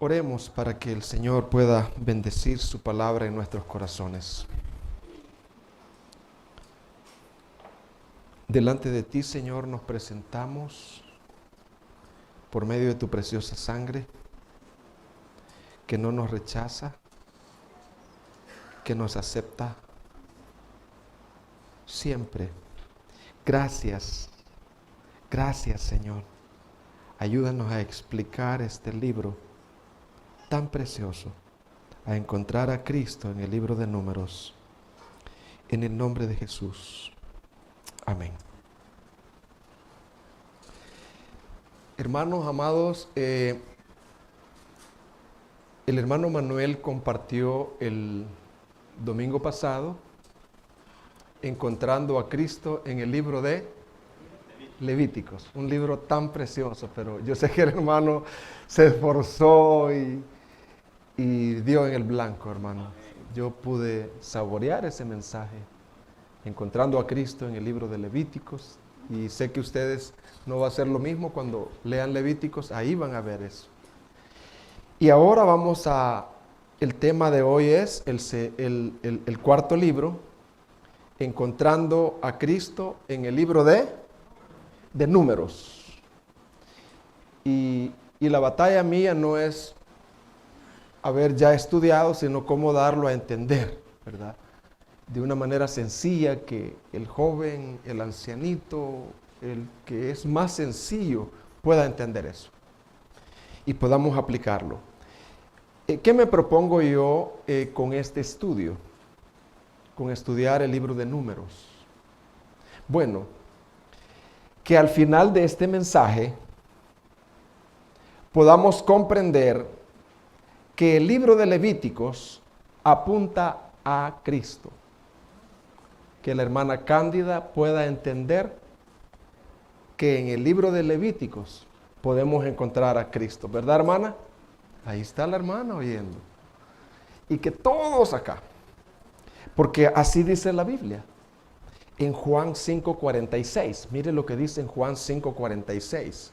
Oremos para que el Señor pueda bendecir su palabra en nuestros corazones. Delante de ti, Señor, nos presentamos por medio de tu preciosa sangre, que no nos rechaza, que nos acepta siempre. Gracias, gracias, Señor. Ayúdanos a explicar este libro tan precioso, a encontrar a Cristo en el libro de Números, en el nombre de Jesús. Amén. Hermanos amados, el hermano Manuel compartió el domingo pasado encontrando a Cristo en el libro de Levíticos, un libro tan precioso, pero yo sé que el hermano se esforzó y dio en el blanco, hermano. Yo pude saborear ese mensaje, encontrando a Cristo en el libro de Levíticos, y sé que ustedes no va a ser lo mismo cuando lean Levíticos, ahí van a ver eso. Y ahora el tema de hoy es el cuarto libro, encontrando a Cristo en el libro de Números. Y la batalla mía no es haber ya estudiado, sino cómo darlo a entender, ¿verdad? De una manera sencilla, que el joven, el ancianito, el que es más sencillo pueda entender eso y podamos aplicarlo. ¿Qué me propongo yo con este estudio? Con estudiar el libro de Números. Bueno, que al final de este mensaje podamos comprender que el libro de Levíticos apunta a Cristo. Que la hermana Cándida pueda entender que en el libro de Levíticos podemos encontrar a Cristo. ¿Verdad, hermana? Ahí está la hermana oyendo. Y que todos acá, porque así dice la Biblia. En Juan 5:46, mire lo que dice en Juan 5:46.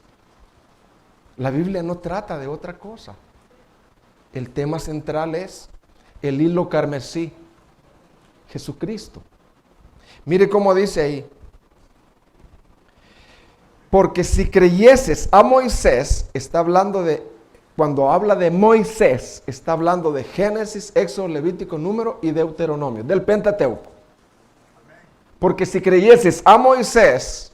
La Biblia no trata de otra cosa. El tema central es el hilo carmesí, Jesucristo. Mire cómo dice ahí. Porque si creyeses a Moisés, está hablando de, cuando habla de Moisés, está hablando de Génesis, Éxodo, Levítico, Número y Deuteronomio, del Pentateuco. Porque si creyeses a Moisés,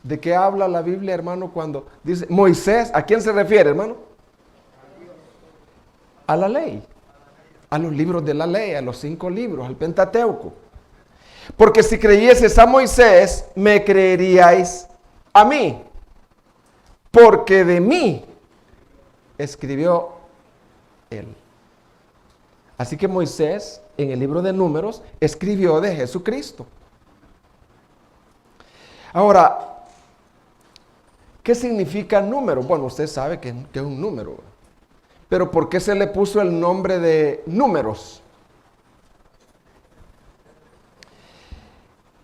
¿de qué habla la Biblia, hermano, cuando dice Moisés? ¿A quién se refiere, hermano? A la ley, a los libros de la ley, a los 5 libros, al Pentateuco. Porque si creyeses a Moisés, me creeríais a mí, porque de mí escribió él. Así que Moisés, en el libro de Números, escribió de Jesucristo. Ahora, ¿qué significa número? Bueno, usted sabe que es un número. Pero ¿por qué se le puso el nombre de Números?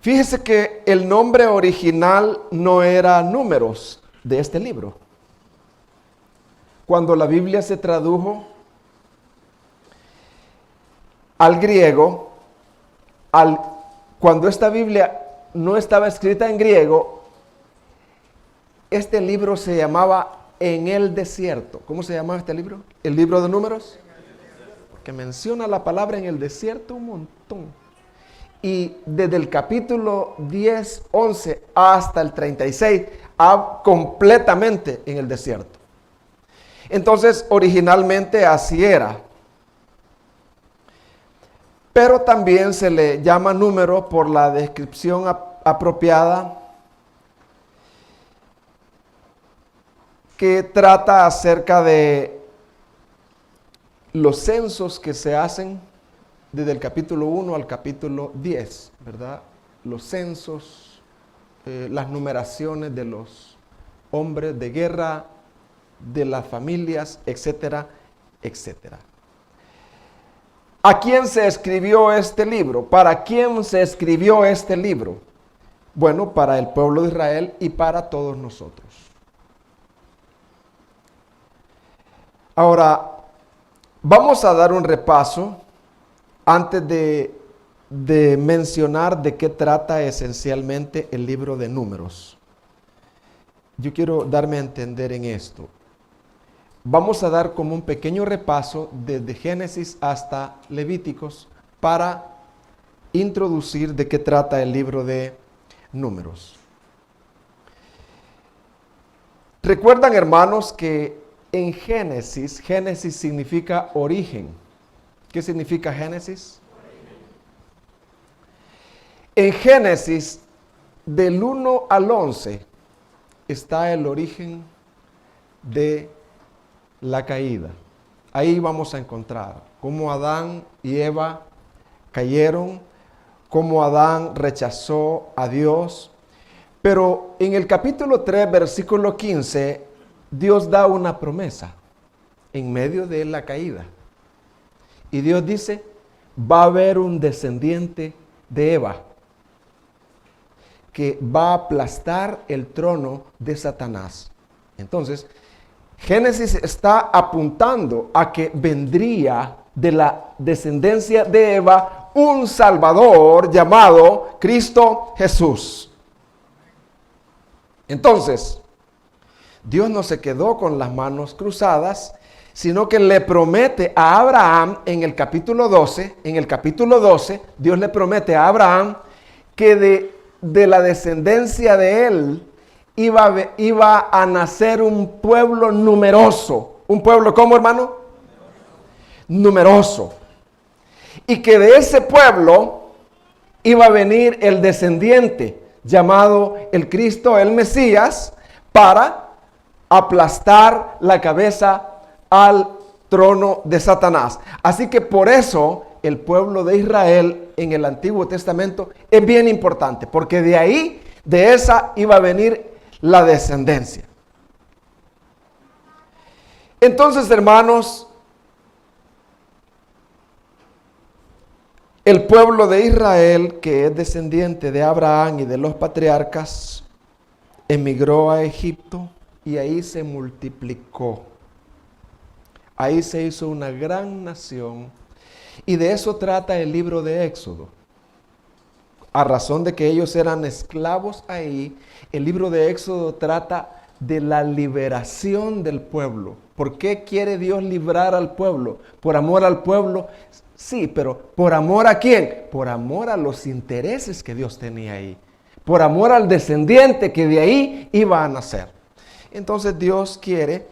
Fíjese que el nombre original no era Números de este libro. Cuando la Biblia se tradujo al griego, cuando esta Biblia no estaba escrita en griego, este libro se llamaba En el desierto. ¿Cómo se llamaba este libro? ¿El libro de Números? Porque menciona la palabra en el desierto un montón. Y desde el capítulo 10, 11 hasta el 36, completamente en el desierto. Entonces, originalmente así era. Pero también se le llama número por la descripción apropiada que trata acerca de los censos que se hacen desde el capítulo 1 al capítulo 10, ¿verdad? Los censos, las numeraciones de los hombres de guerra, de las familias, etcétera, etcétera. ¿A quién se escribió este libro? ¿Para quién se escribió este libro? Bueno, para el pueblo de Israel y para todos nosotros. Ahora, vamos a dar un repaso antes de mencionar de qué trata esencialmente el libro de Números. Yo quiero darme a entender en esto. Vamos a dar como un pequeño repaso desde Génesis hasta Levíticos para introducir de qué trata el libro de Números. Recuerdan, hermanos, que en Génesis significa origen. ¿Qué significa Génesis? En Génesis, del 1 al 11, está el origen de la caída. Ahí vamos a encontrar cómo Adán y Eva cayeron, cómo Adán rechazó a Dios. Pero en el capítulo 3, versículo 15, Dios da una promesa en medio de la caída. Y Dios dice, va a haber un descendiente de Eva que va a aplastar el trono de Satanás. Entonces, Génesis está apuntando a que vendría de la descendencia de Eva un Salvador llamado Cristo Jesús. Entonces, Dios no se quedó con las manos cruzadas, sino que le promete a Abraham en el capítulo 12, Dios le promete a Abraham que de la descendencia de él iba a nacer un pueblo numeroso. ¿Un pueblo cómo, hermano? Numeroso. Y que de ese pueblo iba a venir el descendiente llamado el Cristo, el Mesías, para aplastar la cabeza al trono de Satanás. Así que por eso el pueblo de Israel en el Antiguo Testamento es bien importante, porque de ahí, de esa iba a venir la descendencia. Entonces, hermanos, el pueblo de Israel, que es descendiente de Abraham y de los patriarcas, emigró a Egipto y ahí se multiplicó. Ahí se hizo una gran nación. Y de eso trata el libro de Éxodo. A razón de que ellos eran esclavos ahí, el libro de Éxodo trata de la liberación del pueblo. ¿Por qué quiere Dios librar al pueblo? ¿Por amor al pueblo? Sí, pero ¿por amor a quién? Por amor a los intereses que Dios tenía ahí. Por amor al descendiente que de ahí iba a nacer. Entonces Dios quiere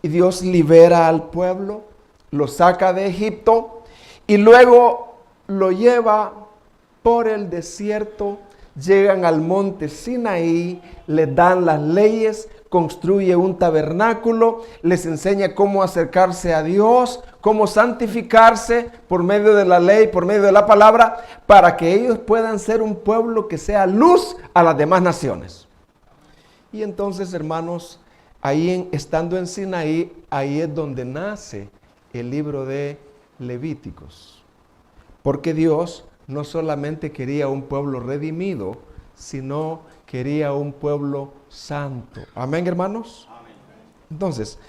y Dios libera al pueblo, lo saca de Egipto y luego lo lleva por el desierto. Llegan al monte Sinaí, les dan las leyes, construye un tabernáculo, les enseña cómo acercarse a Dios, cómo santificarse por medio de la ley, por medio de la palabra, para que ellos puedan ser un pueblo que sea luz a las demás naciones. Y entonces, hermanos, estando en Sinaí, ahí es donde nace el libro de Levíticos. Porque Dios no solamente quería un pueblo redimido, sino quería un pueblo santo. Amén, hermanos. Amén. Entonces,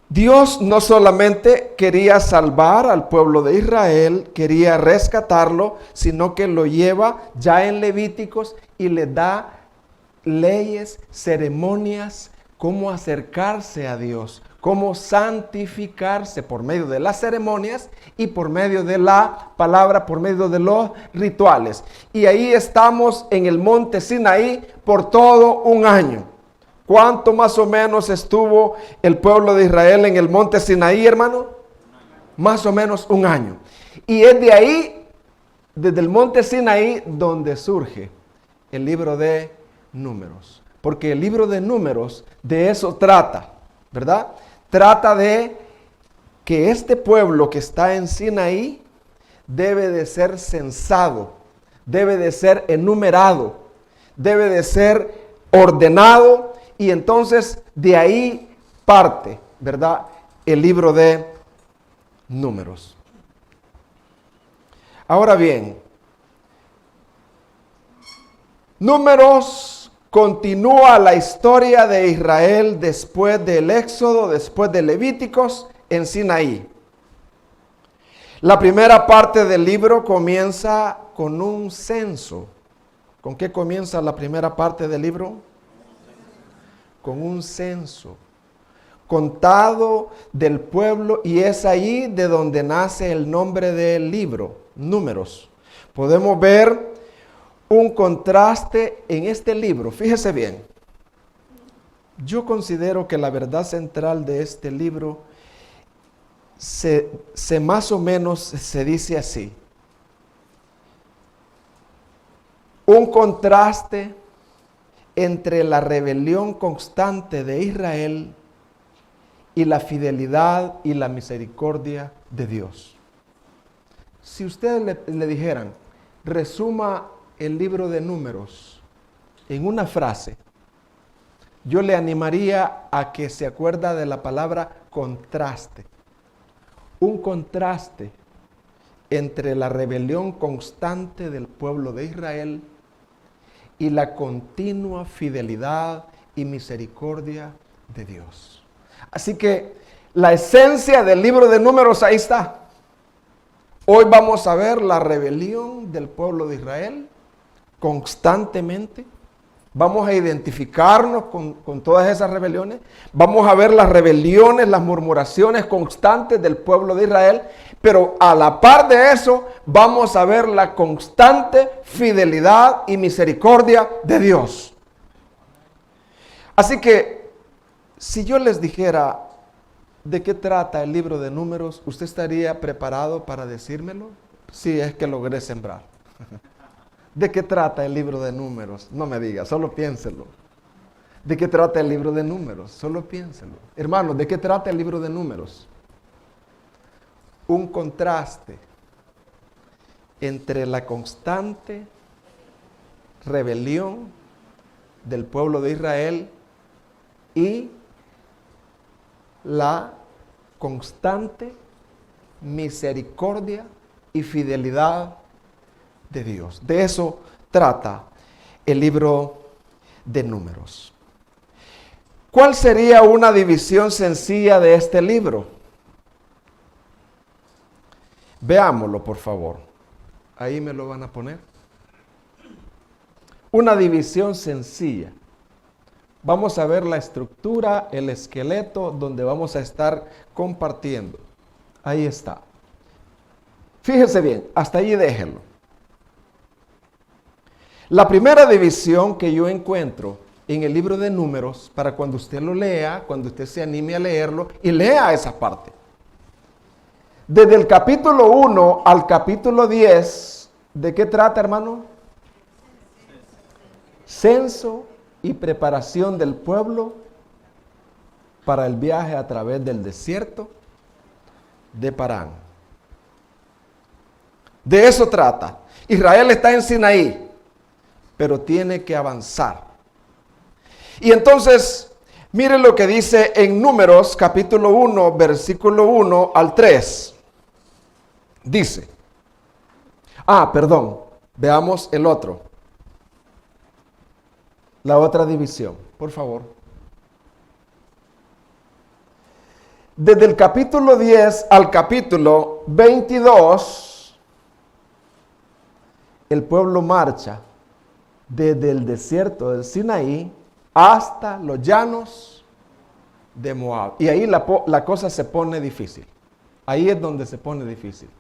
Dios no solamente quería salvar al pueblo de Israel, quería rescatarlo, sino que lo lleva ya en Levíticos y le da leyes, ceremonias, cómo acercarse a Dios, cómo santificarse por medio de las ceremonias y por medio de la palabra, por medio de los rituales. Y ahí estamos en el monte Sinaí por todo un año. ¿Cuánto más o menos estuvo el pueblo de Israel en el monte Sinaí, hermano? Más o menos un año. Y es de ahí, desde el monte Sinaí, donde surge el libro de Números. Porque el libro de Números de eso trata, ¿verdad? Trata de que este pueblo que está en Sinaí debe de ser censado, debe de ser enumerado, debe de ser ordenado, y entonces de ahí parte, ¿verdad?, el libro de Números. Ahora bien, Números continúa la historia de Israel después del Éxodo, después de Levíticos, en Sinaí. La primera parte del libro comienza con un censo. ¿Con qué comienza la primera parte del libro? Con un censo contado del pueblo, y es ahí de donde nace el nombre del libro, Números. Podemos ver un contraste en este libro. Fíjese bien. Yo considero que la verdad central de este libro se más o menos se dice así. Un contraste entre la rebelión constante de Israel y la fidelidad y la misericordia de Dios. Si ustedes le dijeran, resuma el libro de Números en una frase, yo le animaría a que se acuerda de la palabra contraste. Un contraste entre la rebelión constante del pueblo de Israel y la continua fidelidad y misericordia de Dios. Así que la esencia del libro de Números ahí está. Hoy vamos a ver la rebelión del pueblo de Israel constantemente. Vamos a identificarnos con todas esas rebeliones. Vamos a ver las rebeliones, las murmuraciones constantes del pueblo de Israel. Pero a la par de eso, vamos a ver la constante fidelidad y misericordia de Dios. Así que, si yo les dijera de qué trata el libro de Números, ¿usted estaría preparado para decírmelo? Si es que logré sembrar. ¿De qué trata el libro de Números? No me diga, solo piénselo. ¿De qué trata el libro de Números? Solo piénselo. Hermanos, ¿de qué trata el libro de Números? Un contraste entre la constante rebelión del pueblo de Israel y la constante misericordia y fidelidad de Dios. De eso trata el libro de Números. ¿Cuál sería una división sencilla de este libro? Veámoslo, por favor. Ahí me lo van a poner. Una división sencilla. Vamos a ver la estructura, el esqueleto, donde vamos a estar compartiendo. Ahí está. Fíjese bien, hasta ahí déjenlo. La primera división que yo encuentro en el libro de Números, para cuando usted lo lea, cuando usted se anime a leerlo, y lea esa parte. Desde el capítulo 1 al capítulo 10, ¿de qué trata, hermano? Censo y preparación del pueblo para el viaje a través del desierto de Parán. De eso trata. Israel está en Sinaí, pero tiene que avanzar. Y entonces, mire lo que dice en Números, capítulo 1, versículo 1 al 3. Dice, veamos el otro. La otra división, por favor. Desde el capítulo 10 al capítulo 22, el pueblo marcha desde el desierto del Sinaí hasta los llanos de Moab. Y ahí la cosa se pone difícil. Ahí es donde se pone difícil.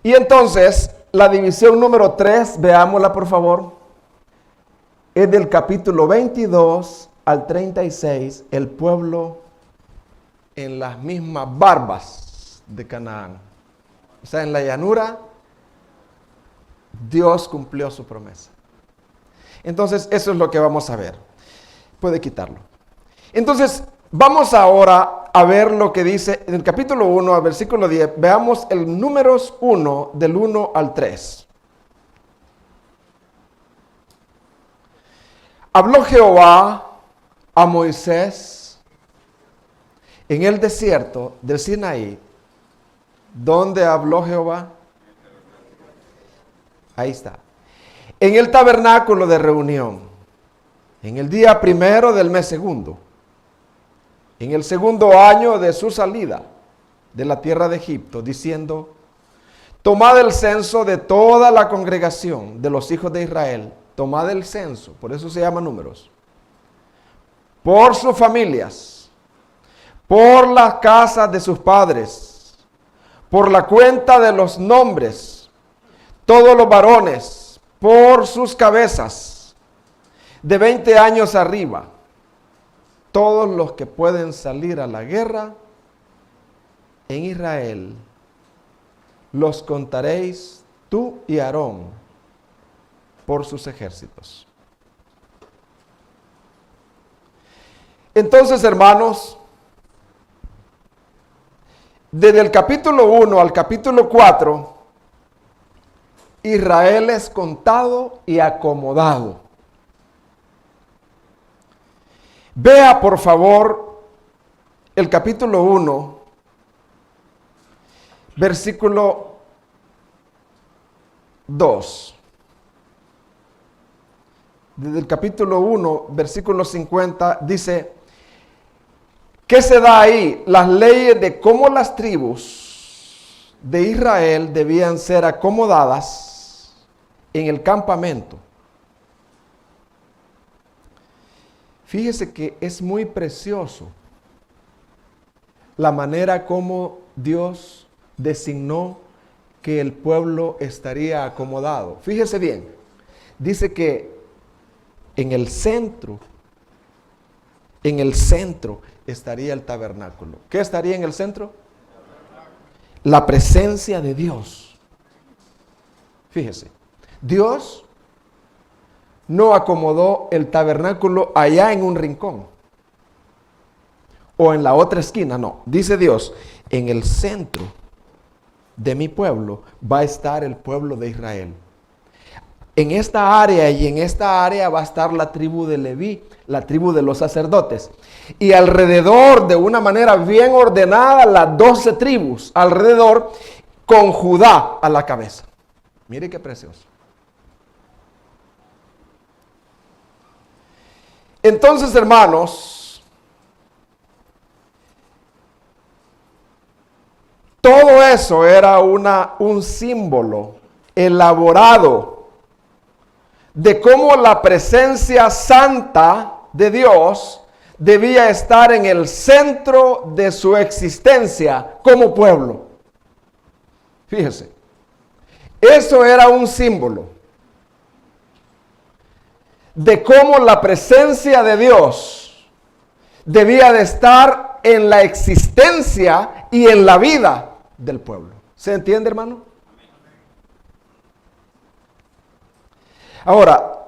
Y entonces, la división número 3, veámosla por favor, es del capítulo 22 al 36, el pueblo en las mismas barbas de Canaán. O sea, en la llanura, Dios cumplió su promesa. Entonces, eso es lo que vamos a ver. Puede quitarlo. Entonces, vamos ahora a ver lo que dice en el capítulo 1 al versículo 10. Veamos el Números 1 del 1 al 3. Habló Jehová a Moisés en el desierto del Sinaí. ¿Dónde habló Jehová? Ahí está. En el tabernáculo de reunión, en el día primero del mes segundo. en el segundo año de su salida de la tierra de Egipto, diciendo: tomad el censo de toda la congregación de los hijos de Israel. Tomad el censo, por eso se llama números. Por sus familias, por las casas de sus padres, por la cuenta de los nombres, todos los varones, por sus cabezas, de 20 años arriba, todos los que pueden salir a la guerra en Israel, los contaréis tú y Aarón por sus ejércitos. Entonces, hermanos, desde el capítulo 1 al capítulo 4, Israel es contado y acomodado. Vea, por favor, el capítulo 1, versículo 2. Desde el capítulo 1, versículo 50, dice: ¿qué se da ahí? Las leyes de cómo las tribus de Israel debían ser acomodadas en el campamento. Fíjese que es muy precioso la manera como Dios designó que el pueblo estaría acomodado. Fíjese bien, dice que en el centro estaría el tabernáculo. ¿Qué estaría en el centro? La presencia de Dios. Fíjese, Dios no acomodó el tabernáculo allá en un rincón o en la otra esquina, no. Dice Dios: en el centro de mi pueblo va a estar el pueblo de Israel. En esta área y en esta área va a estar la tribu de Leví, la tribu de los sacerdotes. Y alrededor, de una manera bien ordenada, las 12 tribus alrededor, con Judá a la cabeza. Mire qué precioso. Entonces, hermanos, todo eso era un símbolo elaborado de cómo la presencia santa de Dios debía estar en el centro de su existencia como pueblo. Fíjese, eso era un símbolo de cómo la presencia de Dios debía de estar en la existencia y en la vida del pueblo. ¿Se entiende, hermano? Ahora,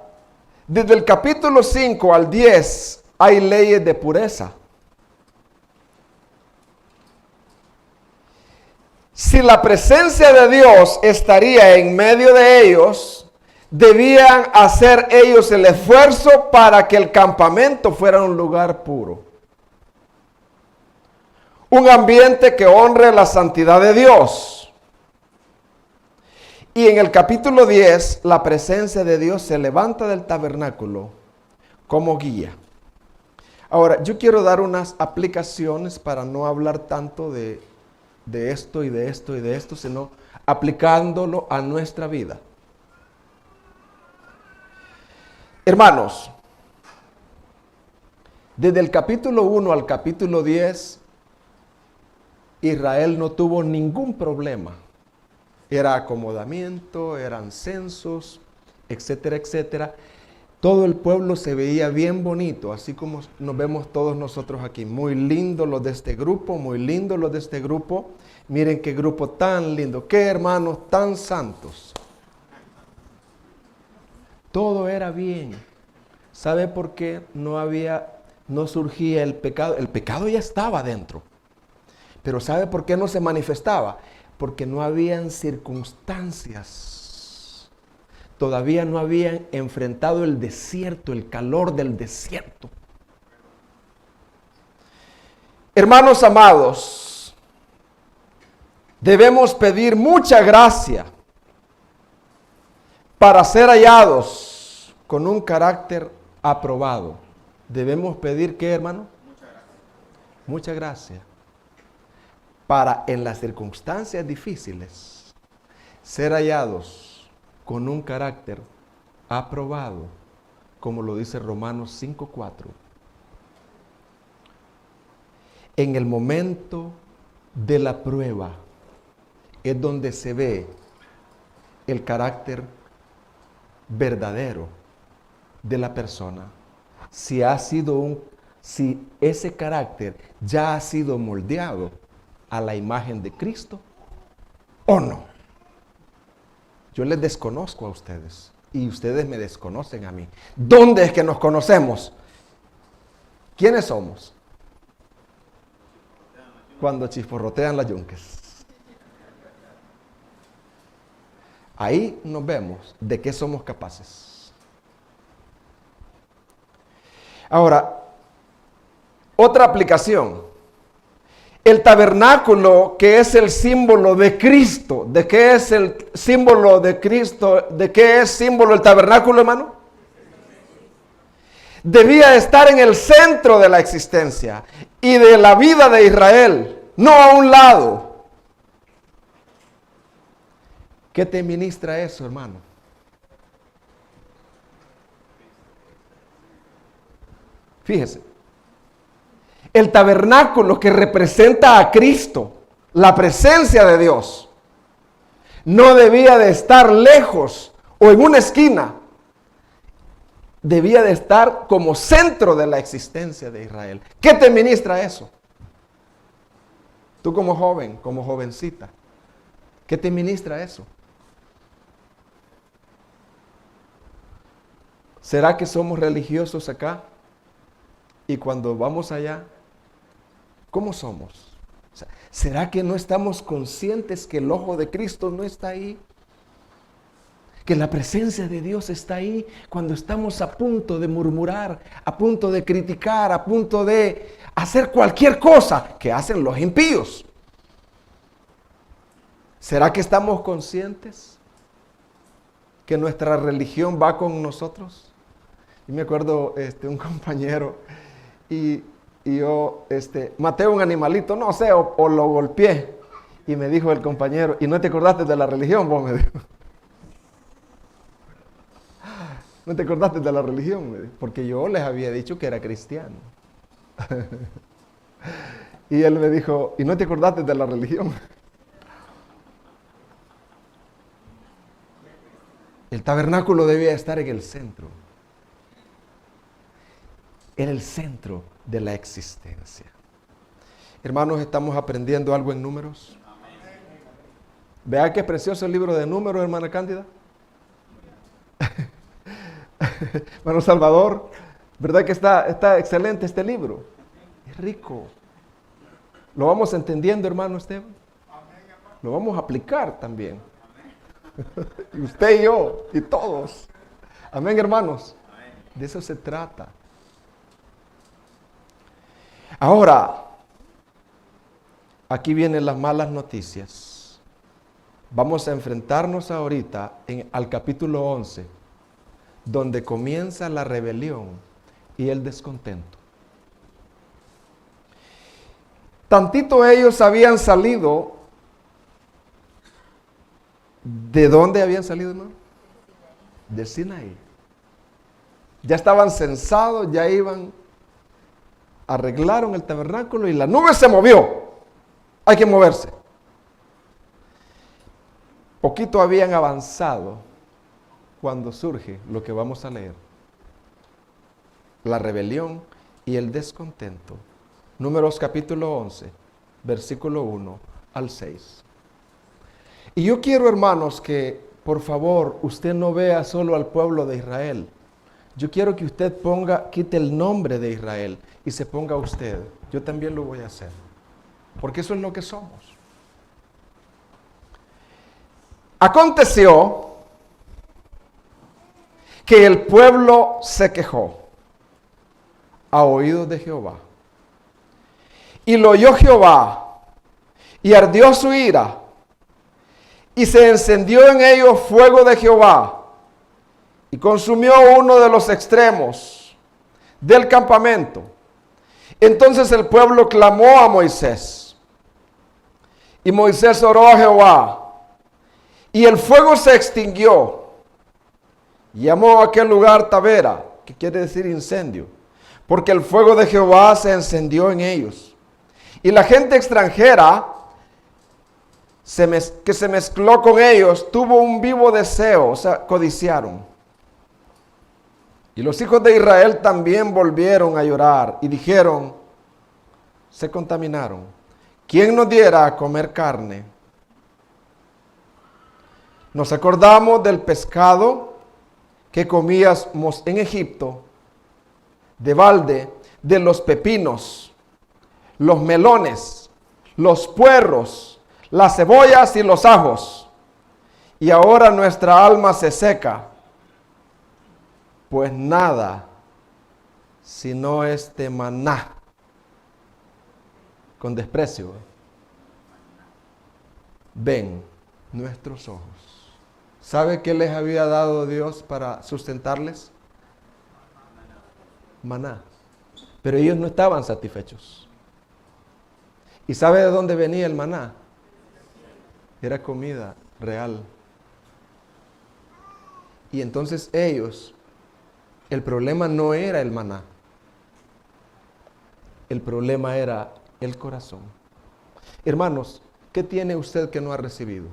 desde el capítulo 5 al 10 hay leyes de pureza. Si la presencia de Dios estaría en medio de ellos, debían hacer ellos el esfuerzo para que el campamento fuera un lugar puro. Un ambiente que honre la santidad de Dios. Y en el capítulo 10, la presencia de Dios se levanta del tabernáculo como guía. Ahora, yo quiero dar unas aplicaciones para no hablar tanto de esto y de esto y de esto, sino aplicándolo a nuestra vida. Hermanos, desde el capítulo 1 al capítulo 10, Israel no tuvo ningún problema. Era acomodamiento, eran censos, etcétera, etcétera. Todo el pueblo se veía bien bonito, así como nos vemos todos nosotros aquí. Muy lindos los de este grupo, muy lindos los de este grupo. Miren qué grupo tan lindo, qué hermanos tan santos. Todo era bien. ¿Sabe por qué no surgía el pecado? El pecado ya estaba dentro. Pero ¿sabe por qué no se manifestaba? Porque no habían circunstancias. Todavía no habían enfrentado el desierto, el calor del desierto. Hermanos amados, debemos pedir mucha gracia para ser hallados con un carácter aprobado. Debemos pedir, ¿qué, hermano? mucha gracia, para en las circunstancias difíciles ser hallados con un carácter aprobado, como lo dice Romanos 5:4. En el momento de la prueba es donde se ve el carácter verdadero de la persona. Si ese carácter ya ha sido moldeado a la imagen de Cristo o no. Yo les desconozco a ustedes y ustedes me desconocen a mí. ¿Dónde es que nos conocemos? ¿Quiénes somos? Cuando chisporrotean las yunques. Ahí nos vemos de qué somos capaces. Ahora, otra aplicación. El tabernáculo, que es el símbolo de Cristo. ¿De qué es el símbolo de Cristo? ¿De qué es símbolo el tabernáculo, hermano? Debía estar en el centro de la existencia y de la vida de Israel, no a un lado. ¿Qué te ministra eso, hermano? Fíjese, el tabernáculo que representa a Cristo, la presencia de Dios, no debía de estar lejos o en una esquina. Debía de estar como centro de la existencia de Israel. ¿Qué te ministra eso? Tú como joven, como jovencita, ¿qué te ministra eso? ¿Será que somos religiosos acá? Y cuando vamos allá, ¿cómo somos? O sea, ¿será que no estamos conscientes que el ojo de Cristo no está ahí? Que la presencia de Dios está ahí cuando estamos a punto de murmurar, a punto de criticar, a punto de hacer cualquier cosa que hacen los impíos. ¿Será que estamos conscientes que nuestra religión va con nosotros? Y me acuerdo un compañero y yo maté un animalito, no sé, o lo golpeé. Y me dijo el compañero, ¿y no te acordaste de la religión? Vos me dijo. ¿No te acordaste de la religión? Me dijo, porque yo les había dicho que era cristiano. Y él me dijo, ¿y no te acordaste de la religión? El tabernáculo debía estar en el centro. En el centro de la existencia. Hermanos, ¿estamos aprendiendo algo en números? Vea qué precioso el libro de Números, hermana Cándida. Hermano Salvador, ¿verdad que está excelente este libro? Es rico. Lo vamos entendiendo, hermano Esteban. Lo vamos a aplicar también. Y usted y yo, y todos. Amén, hermanos. De eso se trata. Ahora, aquí vienen las malas noticias. Vamos a enfrentarnos ahorita al capítulo 11, donde comienza la rebelión y el descontento. Tantito ellos habían salido. ¿De dónde habían salido, hermano? De Sinaí. Ya estaban censados, ya arreglaron el tabernáculo y la nube se movió. Hay que moverse. Poquito habían avanzado cuando surge lo que vamos a leer. La rebelión y el descontento. Números capítulo 11, versículo 1 al 6. Y yo quiero, hermanos, que por favor usted no vea solo al pueblo de Israel. Yo quiero que usted quite el nombre de Israel y se ponga usted. Yo también lo voy a hacer. Porque eso es lo que somos. Aconteció que el pueblo se quejó a oídos de Jehová. Y lo oyó Jehová y ardió su ira. Y se encendió en ellos fuego de Jehová y consumió uno de los extremos del campamento Entonces el pueblo clamó a Moisés. Y Moisés oró a Jehová. Y el fuego se extinguió. Llamó a aquel lugar Tabera, que quiere decir incendio, porque el fuego de Jehová se encendió en ellos. Y la gente extranjera que se mezcló con ellos tuvo un vivo deseo, o sea, codiciaron. Y los hijos de Israel también volvieron a llorar y dijeron, se contaminaron. ¿Quién nos diera a comer carne? Nos acordamos del pescado que comíamos en Egipto, de balde, de los pepinos, los melones, los puerros, las cebollas y los ajos. Y ahora nuestra alma se seca, pues nada, sino este maná, con desprecio, ven nuestros ojos. ¿Sabe qué les había dado Dios para sustentarles? Maná. Pero ellos no estaban satisfechos. ¿Y sabe de dónde venía el maná? Era comida real. Y entonces ellos, el problema no era el maná. El problema era el corazón. Hermanos, ¿qué tiene usted que no ha recibido?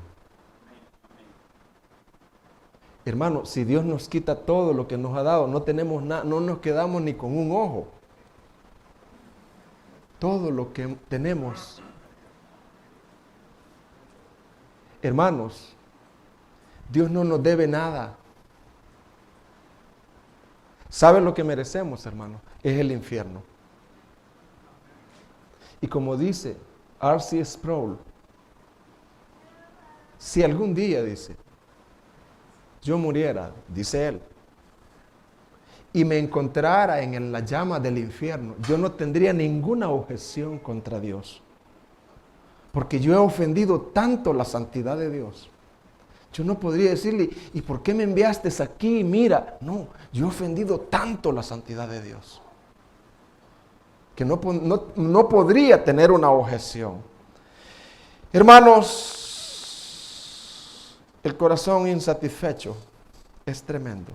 Hermano, si Dios nos quita todo lo que nos ha dado, no tenemos nada, no nos quedamos ni con un ojo. Todo lo que tenemos. Hermanos, Dios no nos debe nada. ¿Sabe lo que merecemos, hermano? Es el infierno. Y como dice R.C. Sproul, si algún día, dice, yo muriera, dice él, y me encontrara en la llama del infierno, yo no tendría ninguna objeción contra Dios. Porque yo he ofendido tanto la santidad de Dios. Yo no podría decirle, ¿y por qué me enviaste aquí? Mira, no, yo he ofendido tanto la santidad de Dios, que no podría tener una objeción. Hermanos, el corazón insatisfecho es tremendo.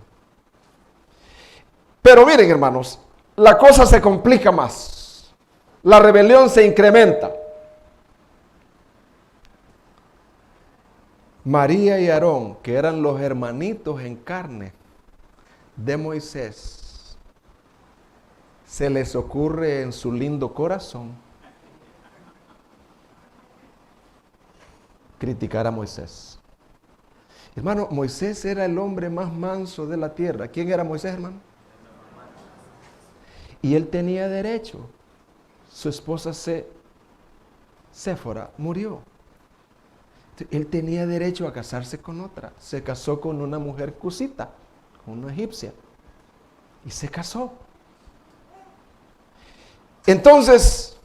Pero miren, hermanos, la cosa se complica más. La rebelión se incrementa. María y Aarón, que eran los hermanitos en carne de Moisés, se les ocurre en su lindo corazón criticar a Moisés. Hermano, Moisés era el hombre más manso de la tierra. ¿Quién era Moisés, hermano? Y él tenía derecho. Su esposa Séfora murió. Él tenía derecho a casarse con otra. Se casó con una mujer cusita, con una egipcia. Y se casó. Entonces,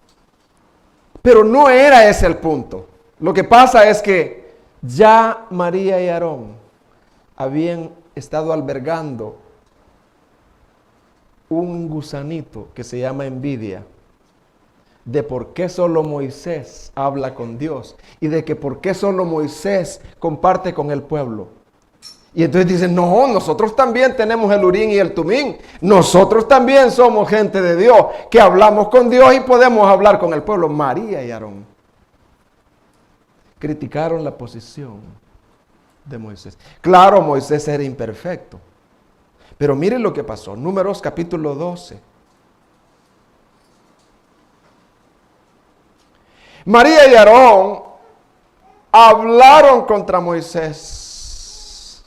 pero no era ese el punto. Lo que pasa es que ya María y Aarón habían estado albergando un gusanito que se llama envidia, de por qué solo Moisés habla con Dios y de que por qué solo Moisés comparte con el pueblo. Y entonces dicen, no, nosotros también tenemos el Urín y el Tumín. Nosotros también somos gente de Dios, que hablamos con Dios y podemos hablar con el pueblo. María y Aarón criticaron la posición de Moisés. Claro, Moisés era imperfecto. Pero miren lo que pasó. Números capítulo 12. María y Aarón hablaron contra Moisés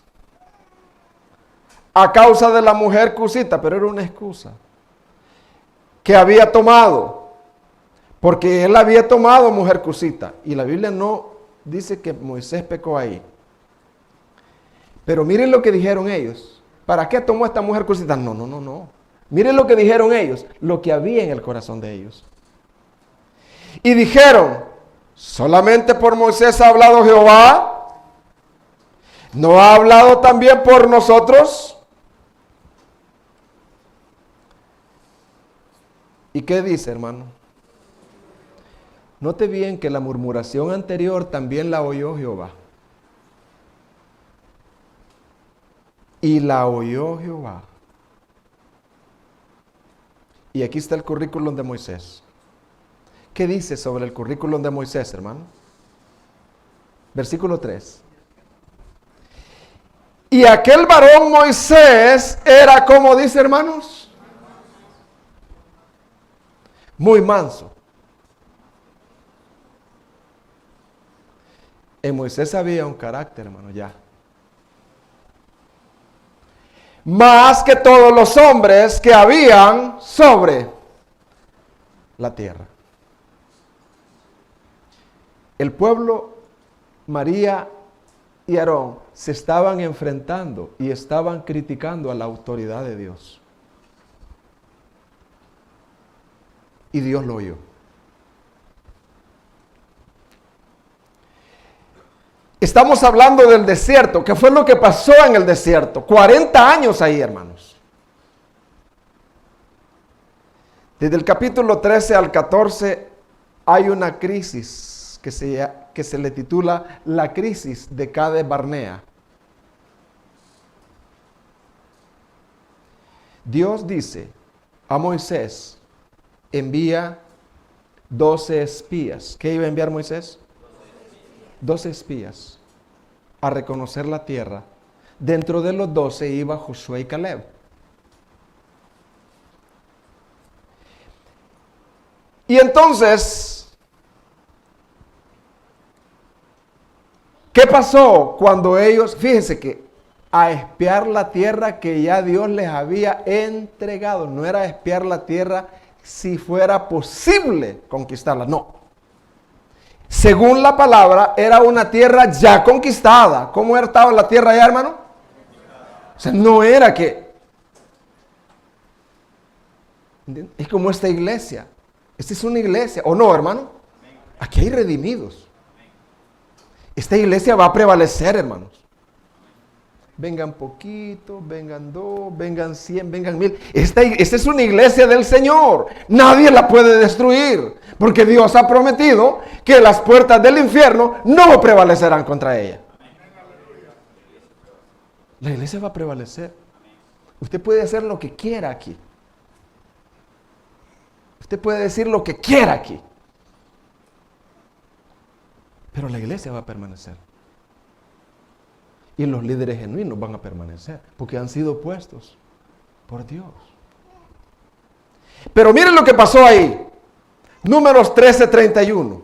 a causa de la mujer cusita, pero era una excusa que había tomado, porque él había tomado mujer cusita, y la Biblia no dice que Moisés pecó ahí. Pero miren lo que dijeron ellos. ¿Para qué tomó esta mujer cusita? No. Miren lo que dijeron ellos, lo que había en el corazón de ellos. Y dijeron, ¿solamente por Moisés ha hablado Jehová? ¿No ha hablado también por nosotros? ¿Y qué dice, hermano? Note bien que la murmuración anterior también la oyó Jehová. Y la oyó Jehová. Y aquí está el currículum de Moisés. ¿Qué dice sobre el currículum de Moisés, hermano? Versículo 3. Y aquel varón Moisés era, como dice, hermanos, muy manso. En Moisés había un carácter, hermano, ya. Más que todos los hombres que habían sobre la tierra. El pueblo, María y Aarón, se estaban enfrentando y estaban criticando a la autoridad de Dios. Y Dios lo oyó. Estamos hablando del desierto. ¿Qué fue lo que pasó en el desierto? 40 años ahí, hermanos. Desde el capítulo 13 al 14 hay una crisis que se le titula la crisis de Cades Barnea. Dios dice a Moisés, envía 12 espías. ¿Qué iba a enviar Moisés? 12 espías a reconocer la tierra. Dentro de los 12 iba Josué y Caleb. Y entonces, ¿qué pasó cuando ellos, fíjense que a espiar la tierra que ya Dios les había entregado? No era espiar la tierra si fuera posible conquistarla, no. Según la palabra, era una tierra ya conquistada. ¿Cómo estaba la tierra ya, hermano? O sea, no era que... ¿entiendes? Es como esta iglesia. Esta es una iglesia, ¿o no, hermano? Aquí hay redimidos. Esta iglesia va a prevalecer, hermanos. Vengan poquito, vengan 2, vengan 100, vengan 1000. Esta es una iglesia del Señor. Nadie la puede destruir. Porque Dios ha prometido que las puertas del infierno no prevalecerán contra ella. La iglesia va a prevalecer. Usted puede hacer lo que quiera aquí. Usted puede decir lo que quiera aquí. Pero la iglesia va a permanecer. Y los líderes genuinos van a permanecer. Porque han sido puestos por Dios. Pero miren lo que pasó ahí. Números 13:31.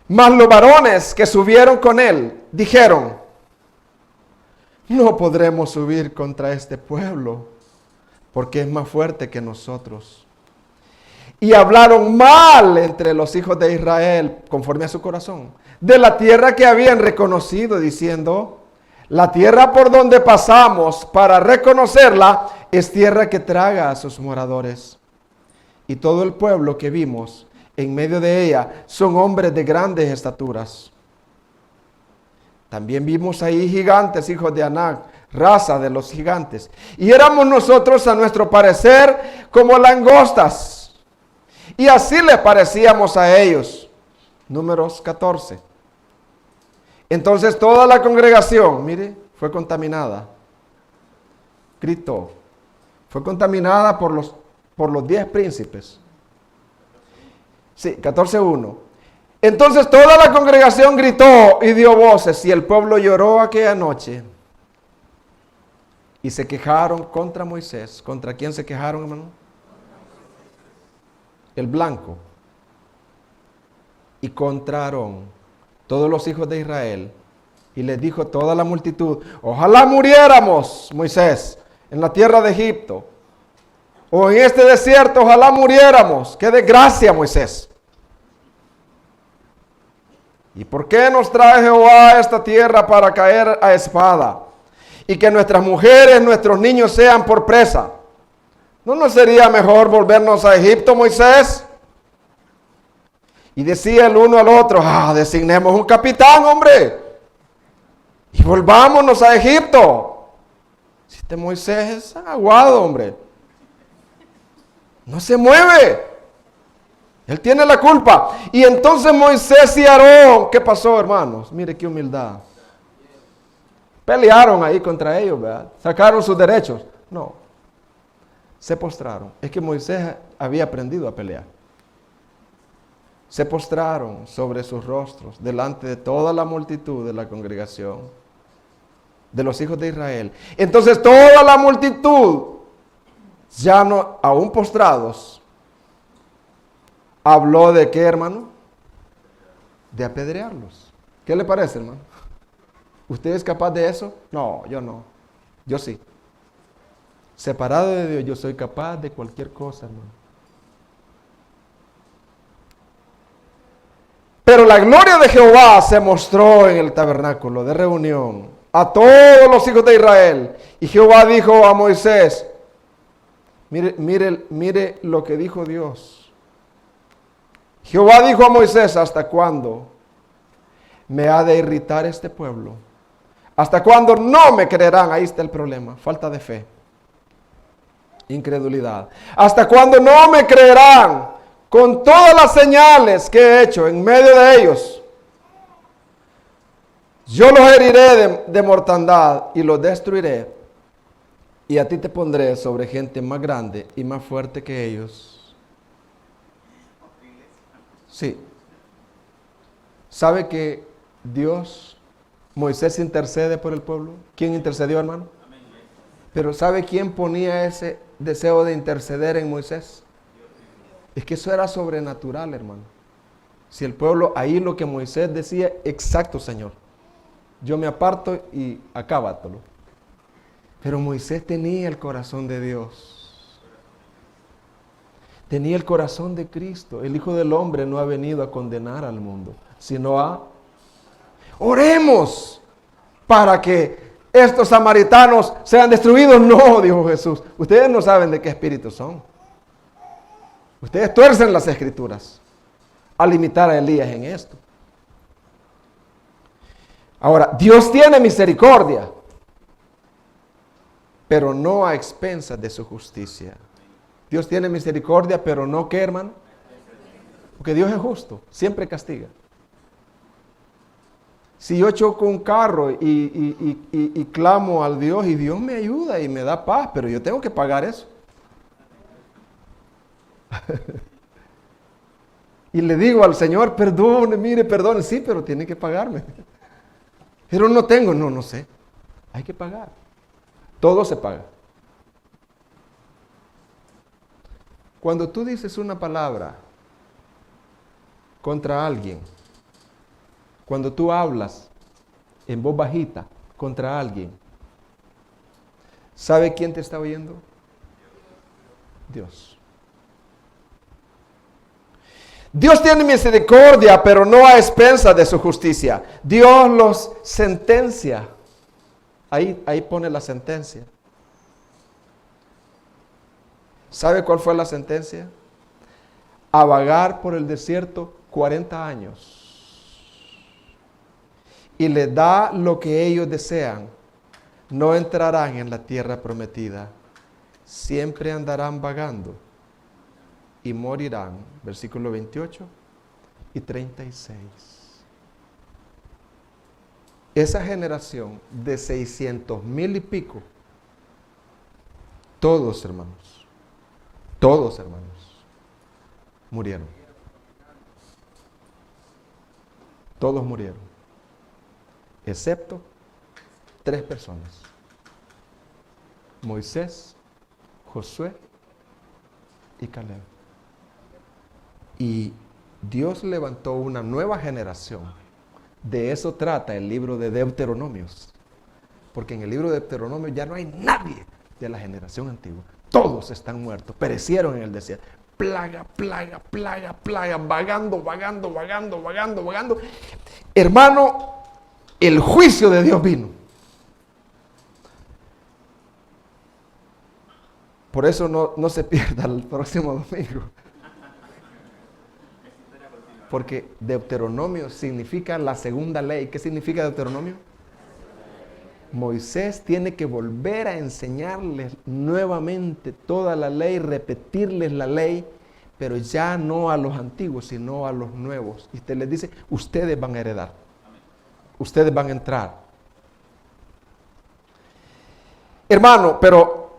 Mas los varones que subieron con él dijeron: no podremos subir contra este pueblo, porque es más fuerte que nosotros. Y hablaron mal entre los hijos de Israel, conforme a su corazón, de la tierra que habían reconocido, diciendo: la tierra por donde pasamos para reconocerla es tierra que traga a sus moradores. Y todo el pueblo que vimos en medio de ella son hombres de grandes estaturas. También vimos ahí gigantes, hijos de Anac, raza de los gigantes. Y éramos nosotros, a nuestro parecer, como langostas. Y así le parecíamos a ellos. Números 14. Entonces toda la congregación, mire, fue contaminada. Gritó. Fue contaminada por los 10 príncipes. Sí, 14:1. Entonces toda la congregación gritó y dio voces, y el pueblo lloró aquella noche. Y se quejaron contra Moisés. ¿Contra quién se quejaron, hermano? El blanco. Y contra Aarón, todos los hijos de Israel. Y les dijo toda la multitud: ojalá muriéramos, Moisés, en la tierra de Egipto, o en este desierto, ojalá muriéramos. ¡Qué desgracia, Moisés! ¿Y por qué nos trae Jehová a esta tierra para caer a espada? Y que nuestras mujeres, nuestros niños sean por presa. ¿No nos sería mejor volvernos a Egipto, Moisés? Y decía el uno al otro: designemos un capitán, hombre, y volvámonos a Egipto. Si este Moisés es aguado, hombre. No se mueve. Él tiene la culpa. Y entonces Moisés y Aarón, ¿qué pasó, hermanos? Mire qué humildad. Pelearon ahí contra ellos, ¿verdad? Sacaron sus derechos. No. Se postraron. Es que Moisés había aprendido a pelear. Se postraron sobre sus rostros delante de toda la multitud de la congregación de los hijos de Israel. Entonces toda la multitud, ya no, aún postrados, habló de qué, hermano? De apedrearlos. ¿Qué le parece, hermano? ¿Usted es capaz de eso? No, yo no. Yo sí. Separado de Dios, yo soy capaz de cualquier cosa, hermano. Pero la gloria de Jehová se mostró en el tabernáculo de reunión a todos los hijos de Israel. Y Jehová dijo a Moisés, mire lo que dijo Dios. Jehová dijo a Moisés, ¿hasta cuándo me ha de irritar este pueblo? ¿Hasta cuándo no me creerán? Ahí está el problema, falta de fe, incredulidad. ¿Hasta cuándo no me creerán con todas las señales que he hecho en medio de ellos? Yo los heriré de mortandad y los destruiré, y a ti te pondré sobre gente más grande y más fuerte que ellos. Sí. ¿Sabe que Moisés intercede por el pueblo? ¿Quién intercedió, hermano? Pero ¿sabe quién ponía ese deseo de interceder en Moisés? Es que eso era sobrenatural, hermano. Si el pueblo, ahí lo que Moisés decía, exacto, Señor. Yo me aparto y acábatelo. Pero Moisés tenía el corazón de Dios. Tenía el corazón de Cristo. El Hijo del Hombre no ha venido a condenar al mundo, sino a... Oremos para que estos samaritanos sean destruidos. No, dijo Jesús. Ustedes no saben de qué espíritu son. Ustedes tuercen las escrituras al imitar a Elías en esto. Ahora, Dios tiene misericordia, pero no a expensas de su justicia. Dios tiene misericordia, pero no, ¿qué, hermano? Porque Dios es justo, siempre castiga. Si yo choco un carro y clamo al Dios y Dios me ayuda y me da paz, pero yo tengo que pagar eso. Y le digo al Señor, perdone, mire, perdone, sí, pero tiene que pagarme. Pero no tengo, no sé. Hay que pagar. Todo se paga. Cuando tú dices una palabra contra alguien, cuando tú hablas en voz bajita contra alguien, ¿sabe quién te está oyendo? Dios. Dios tiene misericordia, pero no a expensas de su justicia. Dios los sentencia. Ahí pone la sentencia. ¿Sabe cuál fue la sentencia? A vagar por el desierto 40 años. Y les da lo que ellos desean. No entrarán en la tierra prometida. Siempre andarán vagando. Y morirán, versículo 28 y 36. Esa generación de 600,000 y pico, todos hermanos, murieron. Todos murieron, excepto 3 personas: Moisés, Josué y Caleb. Y Dios levantó una nueva generación. De eso trata el libro de Deuteronomios. Porque en el libro de Deuteronomio ya no hay nadie de la generación antigua. Todos están muertos, perecieron en el desierto. Plaga, vagando. Hermano, el juicio de Dios vino. Por eso no se pierda el próximo domingo. Porque Deuteronomio significa la segunda ley. ¿Qué significa Deuteronomio? Moisés tiene que volver a enseñarles nuevamente toda la ley, repetirles la ley, pero ya no a los antiguos, sino a los nuevos. Y usted les dice, ustedes van a heredar, ustedes van a entrar. Hermano, pero,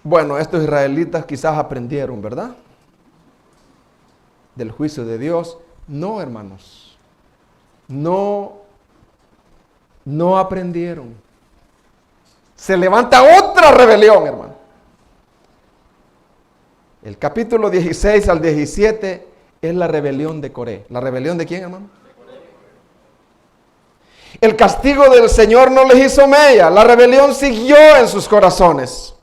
bueno, estos israelitas quizás aprendieron, ¿verdad? Del juicio de Dios. No, hermanos, no aprendieron. Se levanta otra rebelión, hermano. El capítulo 16 al 17 es la rebelión de Coré. ¿La rebelión de quién, hermano? El castigo del Señor no les hizo mella. La rebelión siguió en sus corazones.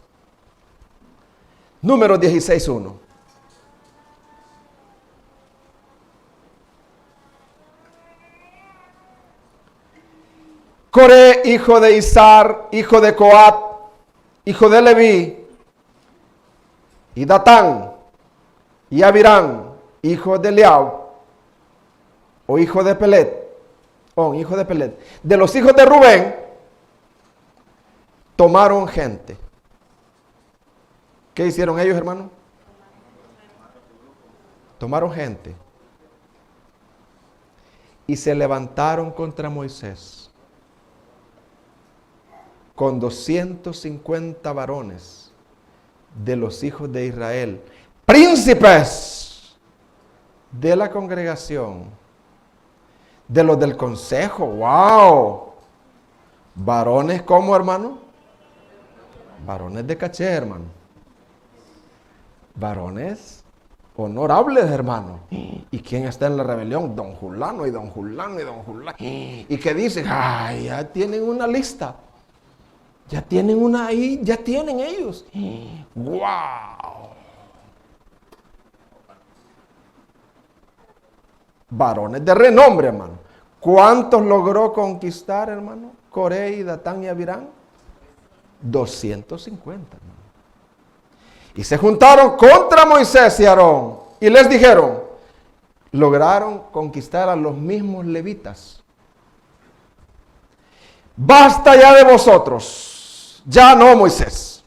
Números 16:1. Coré, hijo de Izar, hijo de Coat, hijo de Leví, y Datán, y Abirán, hijo de Eliab, o hijo de Pelet, de los hijos de Rubén, tomaron gente. ¿Qué hicieron ellos, hermano? Tomaron gente. Y se levantaron contra Moisés con 250 varones de los hijos de Israel, príncipes de la congregación, de los del consejo. ¡Wow! Varones, ¿cómo, hermano? Varones de caché, hermano. Varones honorables, hermano. ¿Y quién está en la rebelión? Don Julano y don Julano y don Julano. ¿Y qué dicen? ¡Ay, ya tienen una lista! Ya tienen una ahí, ya tienen ellos. ¡Wow! Varones de renombre, hermano. ¿Cuántos logró conquistar, hermano? Coré y Datán y Abirán. 250, hermano. Y se juntaron contra Moisés y Aarón. Y les dijeron, lograron conquistar a los mismos levitas. Basta ya de vosotros, ya no, Moisés,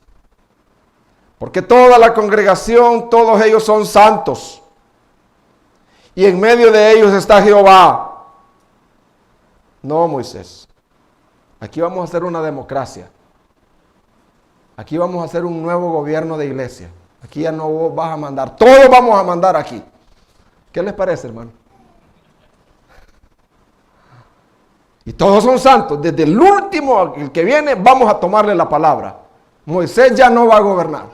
porque toda la congregación, todos ellos son santos, y en medio de ellos está Jehová. No, Moisés, aquí vamos a hacer una democracia, aquí vamos a hacer un nuevo gobierno de iglesia, aquí ya no vas a mandar, todos vamos a mandar aquí. ¿Qué les parece, hermano? Y todos son santos. Desde el último, el que viene, vamos a tomarle la palabra. Moisés ya no va a gobernar.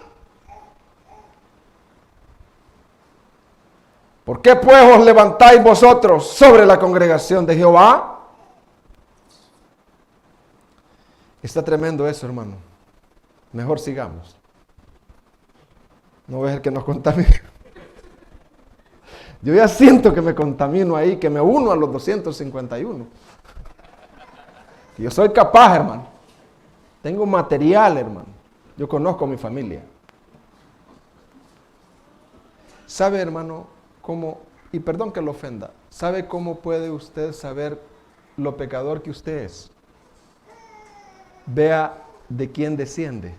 ¿Por qué pues os levantáis vosotros sobre la congregación de Jehová? Está tremendo eso, hermano. Mejor sigamos. No voy a ser que nos contamine. Yo ya siento que me contamino ahí, que me uno a los 251. Yo soy capaz, hermano. Tengo material, hermano. Yo conozco a mi familia. ¿Sabe, hermano, cómo, y perdón que lo ofenda, sabe cómo puede usted saber lo pecador que usted es? Vea de quién desciende.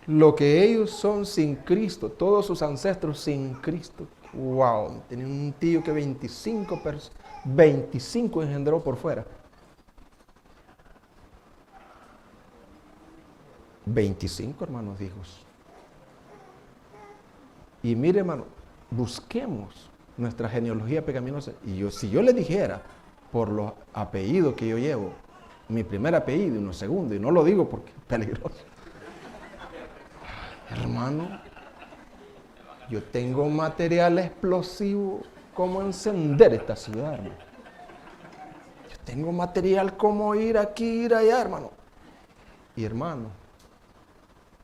Lo que ellos son sin Cristo, todos sus ancestros sin Cristo. Wow, tenía un tío que 25 engendró por fuera. 25, hermanos, hijos. Y mire, hermano, busquemos nuestra genealogía pecaminosa. Y si yo le dijera, por los apellidos que yo llevo, mi primer apellido y mi segundo, y no lo digo porque es peligroso. Hermano, yo tengo material explosivo como encender esta ciudad, hermano. Yo tengo material como ir aquí, ir allá, hermano. Y hermano,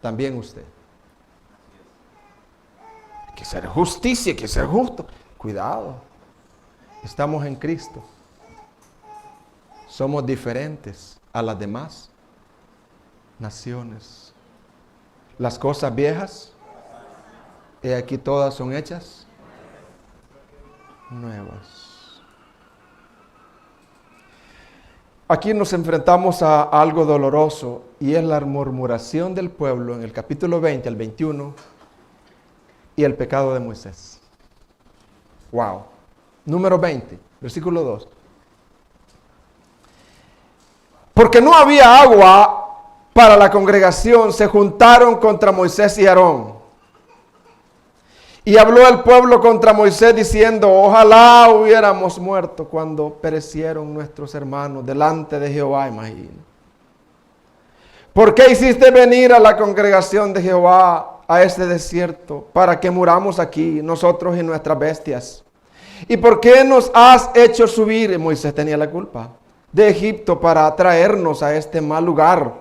también usted. Hay que ser justicia, hay que ser justo. Cuidado, estamos en Cristo. Somos diferentes a las demás naciones. Las cosas viejas, he aquí todas son hechas nuevas. Aquí nos enfrentamos a algo doloroso y es la murmuración del pueblo en el capítulo 20 al 21 y el pecado de Moisés. Wow. Número 20, versículo 2. Porque no había agua para la congregación, se juntaron contra Moisés y Aarón. Y habló el pueblo contra Moisés diciendo, ojalá hubiéramos muerto cuando perecieron nuestros hermanos delante de Jehová, imagínate. ¿Por qué hiciste venir a la congregación de Jehová a este desierto para que muramos aquí, nosotros y nuestras bestias? ¿Y por qué nos has hecho subir? Moisés tenía la culpa. De Egipto para traernos a este mal lugar.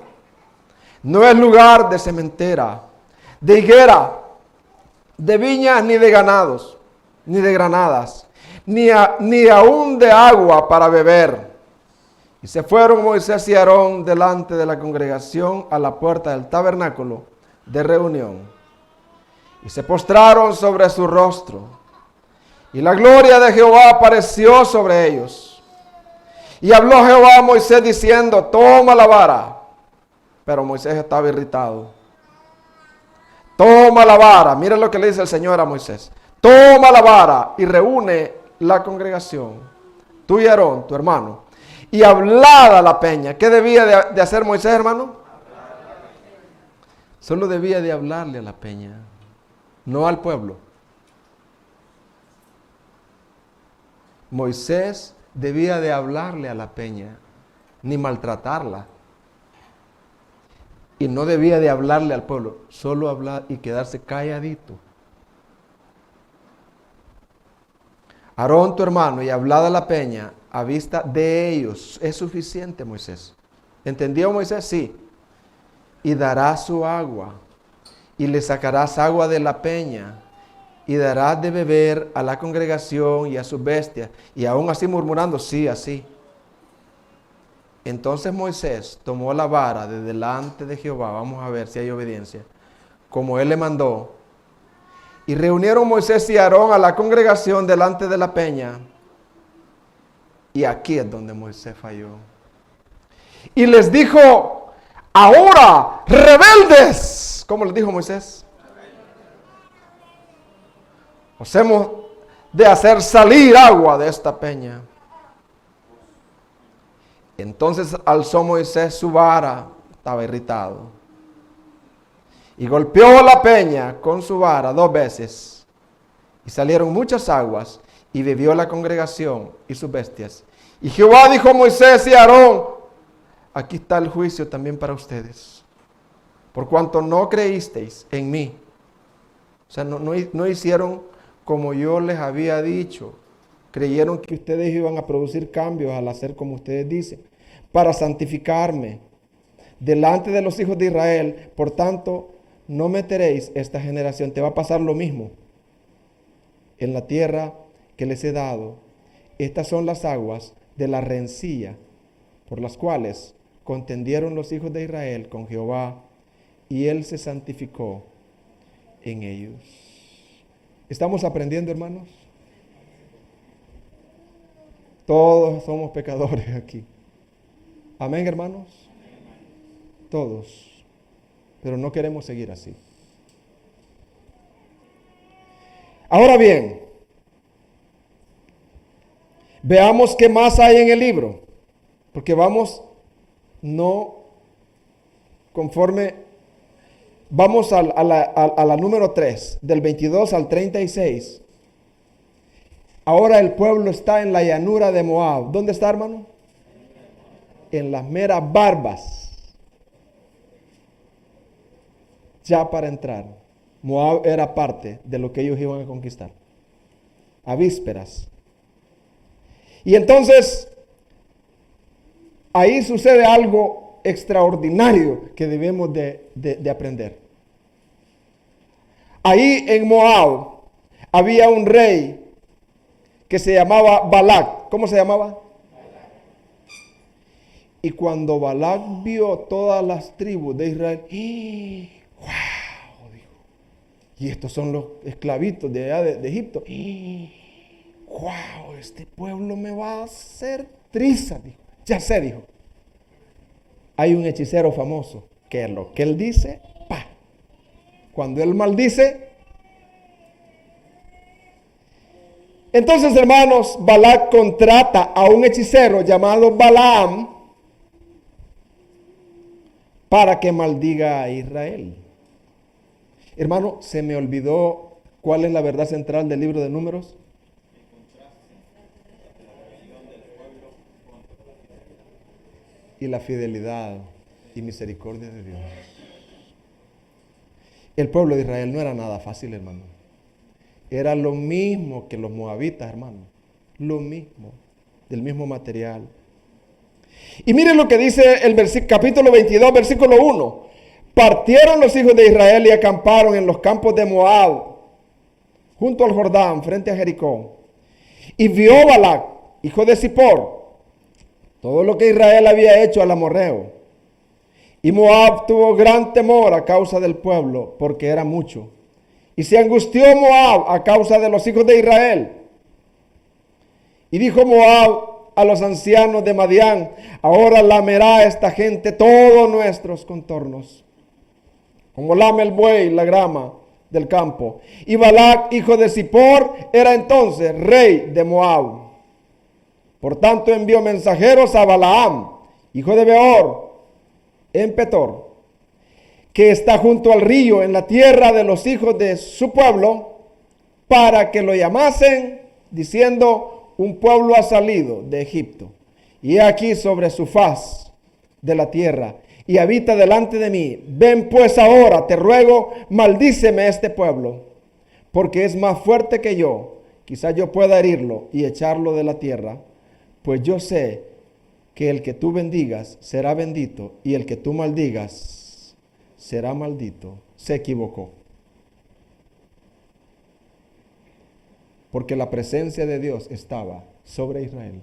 No es lugar de sementera, de higuera, de viñas, ni de ganados, ni de granadas, ni aún de agua para beber. Y se fueron Moisés y Aarón delante de la congregación a la puerta del tabernáculo de reunión. Y se postraron sobre su rostro. Y la gloria de Jehová apareció sobre ellos. Y habló Jehová a Moisés diciendo, toma la vara. Pero Moisés estaba irritado. Toma la vara, mira lo que le dice el Señor a Moisés. Toma la vara y reúne la congregación, tú y Aarón, tu hermano, y hablad a la peña. ¿Qué debía de hacer Moisés, hermano? Solo debía de hablarle a la peña, no al pueblo. Moisés debía de hablarle a la peña, ni maltratarla. Y no debía de hablarle al pueblo, solo hablar y quedarse calladito. Aarón, tu hermano, y hablad a la peña a vista de ellos. Es suficiente, Moisés. ¿Entendió Moisés? Sí. Y darás su agua, y le sacarás agua de la peña, y darás de beber a la congregación y a sus bestias. Y aún así murmurando, sí, así. Entonces Moisés tomó la vara de delante de Jehová, vamos a ver si hay obediencia, como él le mandó. Y reunieron Moisés y Aarón a la congregación delante de la peña. Y aquí es donde Moisés falló. Y les dijo, ahora, rebeldes. ¿Cómo les dijo Moisés? Os hemos de hacer salir agua de esta peña. Entonces alzó Moisés su vara, estaba irritado, y golpeó la peña con su vara 2 veces, y salieron muchas aguas, y bebió la congregación y sus bestias. Y Jehová dijo a Moisés y a Aarón, aquí está el juicio también para ustedes, por cuanto no creísteis en mí. O sea, no hicieron como yo les había dicho. Creyeron que ustedes iban a producir cambios al hacer como ustedes dicen, para santificarme delante de los hijos de Israel. Por tanto, no meteréis esta generación. Te va a pasar lo mismo en la tierra que les he dado. Estas son las aguas de la rencilla por las cuales contendieron los hijos de Israel con Jehová, y él se santificó en ellos. ¿Estamos aprendiendo, hermanos? Todos somos pecadores aquí. Amén, hermanos. Todos. Pero no queremos seguir así. Ahora bien, veamos qué más hay en el libro. Porque vamos a la número 3, del 22 al 36. Ahora el pueblo está en la llanura de Moab. ¿Dónde está, hermano? En las meras barbas. Ya para entrar. Moab era parte de lo que ellos iban a conquistar. A vísperas. Y entonces, ahí sucede algo extraordinario que debemos de aprender. Ahí en Moab había un rey que se llamaba Balac. ¿Cómo se llamaba? Y cuando Balac vio todas las tribus de Israel, ¡wow! Dijo, y estos son los esclavitos de allá de Egipto. ¡Wow! Este pueblo me va a hacer triza, dijo. Ya sé, dijo. Hay un hechicero famoso que lo que él dice, ¡pa! Cuando él maldice. Entonces, hermanos, Balac contrata a un hechicero llamado Balaam para que maldiga a Israel. Hermano, se me olvidó cuál es la verdad central del libro de Números. Y la fidelidad y misericordia de Dios. El pueblo de Israel no era nada fácil, hermano. Era lo mismo que los moabitas, hermano. Lo mismo, del mismo material. Y miren lo que dice el capítulo 22, versículo 1. Partieron los hijos de Israel y acamparon en los campos de Moab, junto al Jordán, frente a Jericó. Y vio Balac, hijo de Zippor, todo lo que Israel había hecho al amorreo. Y Moab tuvo gran temor a causa del pueblo, porque era mucho. Y se angustió Moab a causa de los hijos de Israel. Y dijo Moab a los ancianos de Madián: ahora lamerá esta gente todos nuestros contornos, como lame el buey la grama del campo. Y Balac, hijo de Zippor, era entonces rey de Moab. Por tanto envió mensajeros a Balaam, hijo de Beor, en Petor, que está junto al río, en la tierra de los hijos de su pueblo, para que lo llamasen, diciendo: un pueblo ha salido de Egipto, y he aquí sobre su faz de la tierra, y habita delante de mí. Ven pues ahora, te ruego, maldíceme este pueblo, porque es más fuerte que yo. Quizá yo pueda herirlo y echarlo de la tierra, pues yo sé que el que tú bendigas será bendito, y el que tú maldigas será maldito. Se equivocó. Porque la presencia de Dios estaba sobre Israel.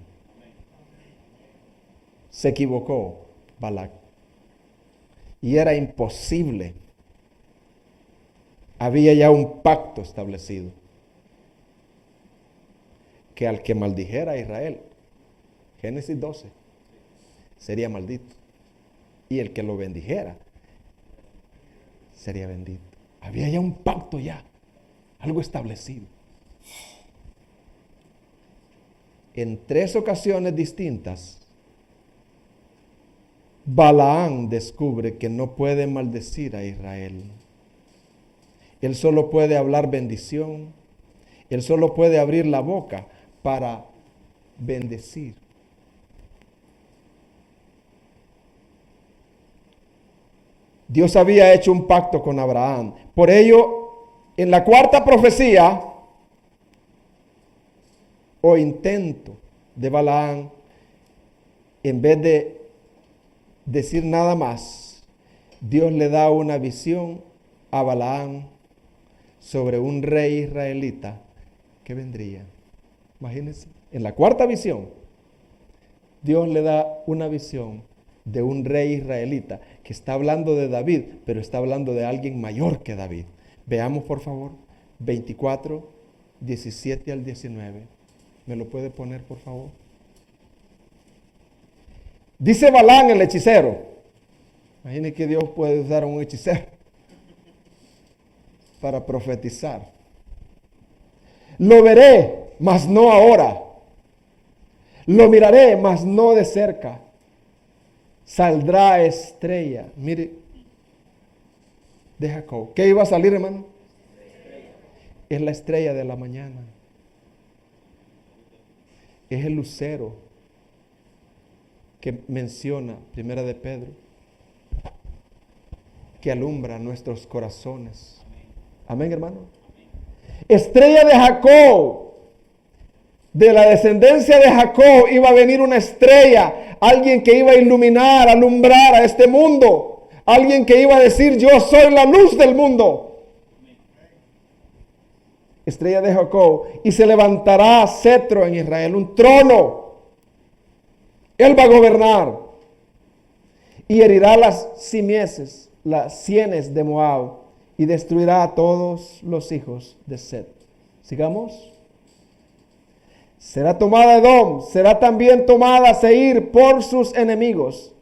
Se equivocó Balac. Y era imposible. Había ya un pacto establecido, que al que maldijera a Israel, Génesis 12, sería maldito. Y el que lo bendijera sería bendito. Había ya un pacto ya, algo establecido. En 3 ocasiones distintas, Balaam descubre que no puede maldecir a Israel. Él solo puede hablar bendición. Él solo puede abrir la boca para bendecir. Dios había hecho un pacto con Abraham. Por ello, en la 4ª profecía o intento de Balaam, en vez de decir nada más, Dios le da una visión a Balaam sobre un rey israelita que vendría. Imagínense, en la 4ª visión, Dios le da una visión de un rey israelita que está hablando de David, pero está hablando de alguien mayor que David. Veamos por favor 24, 17 al 19. ¿Me lo puede poner por favor? Dice Balaam el hechicero. Imagine que Dios puede usar a un hechicero para profetizar. Lo veré, mas no ahora. Lo miraré, mas no de cerca. Saldrá estrella. Mire, de Jacob. ¿Qué iba a salir, hermano? Es la estrella de la mañana. Es el lucero que menciona Primera de Pedro, que alumbra nuestros corazones. Amén, hermano. Estrella de Jacob. De la descendencia de Jacob iba a venir una estrella, alguien que iba a iluminar, alumbrar a este mundo, alguien que iba a decir: yo soy la luz del mundo. Estrella de Jacob. Y se levantará cetro en Israel, un trono. Él va a gobernar y herirá las simieses, las sienes de Moab, y destruirá a todos los hijos de Set. Sigamos. Será tomada Edom, será también tomada Seir por sus enemigos.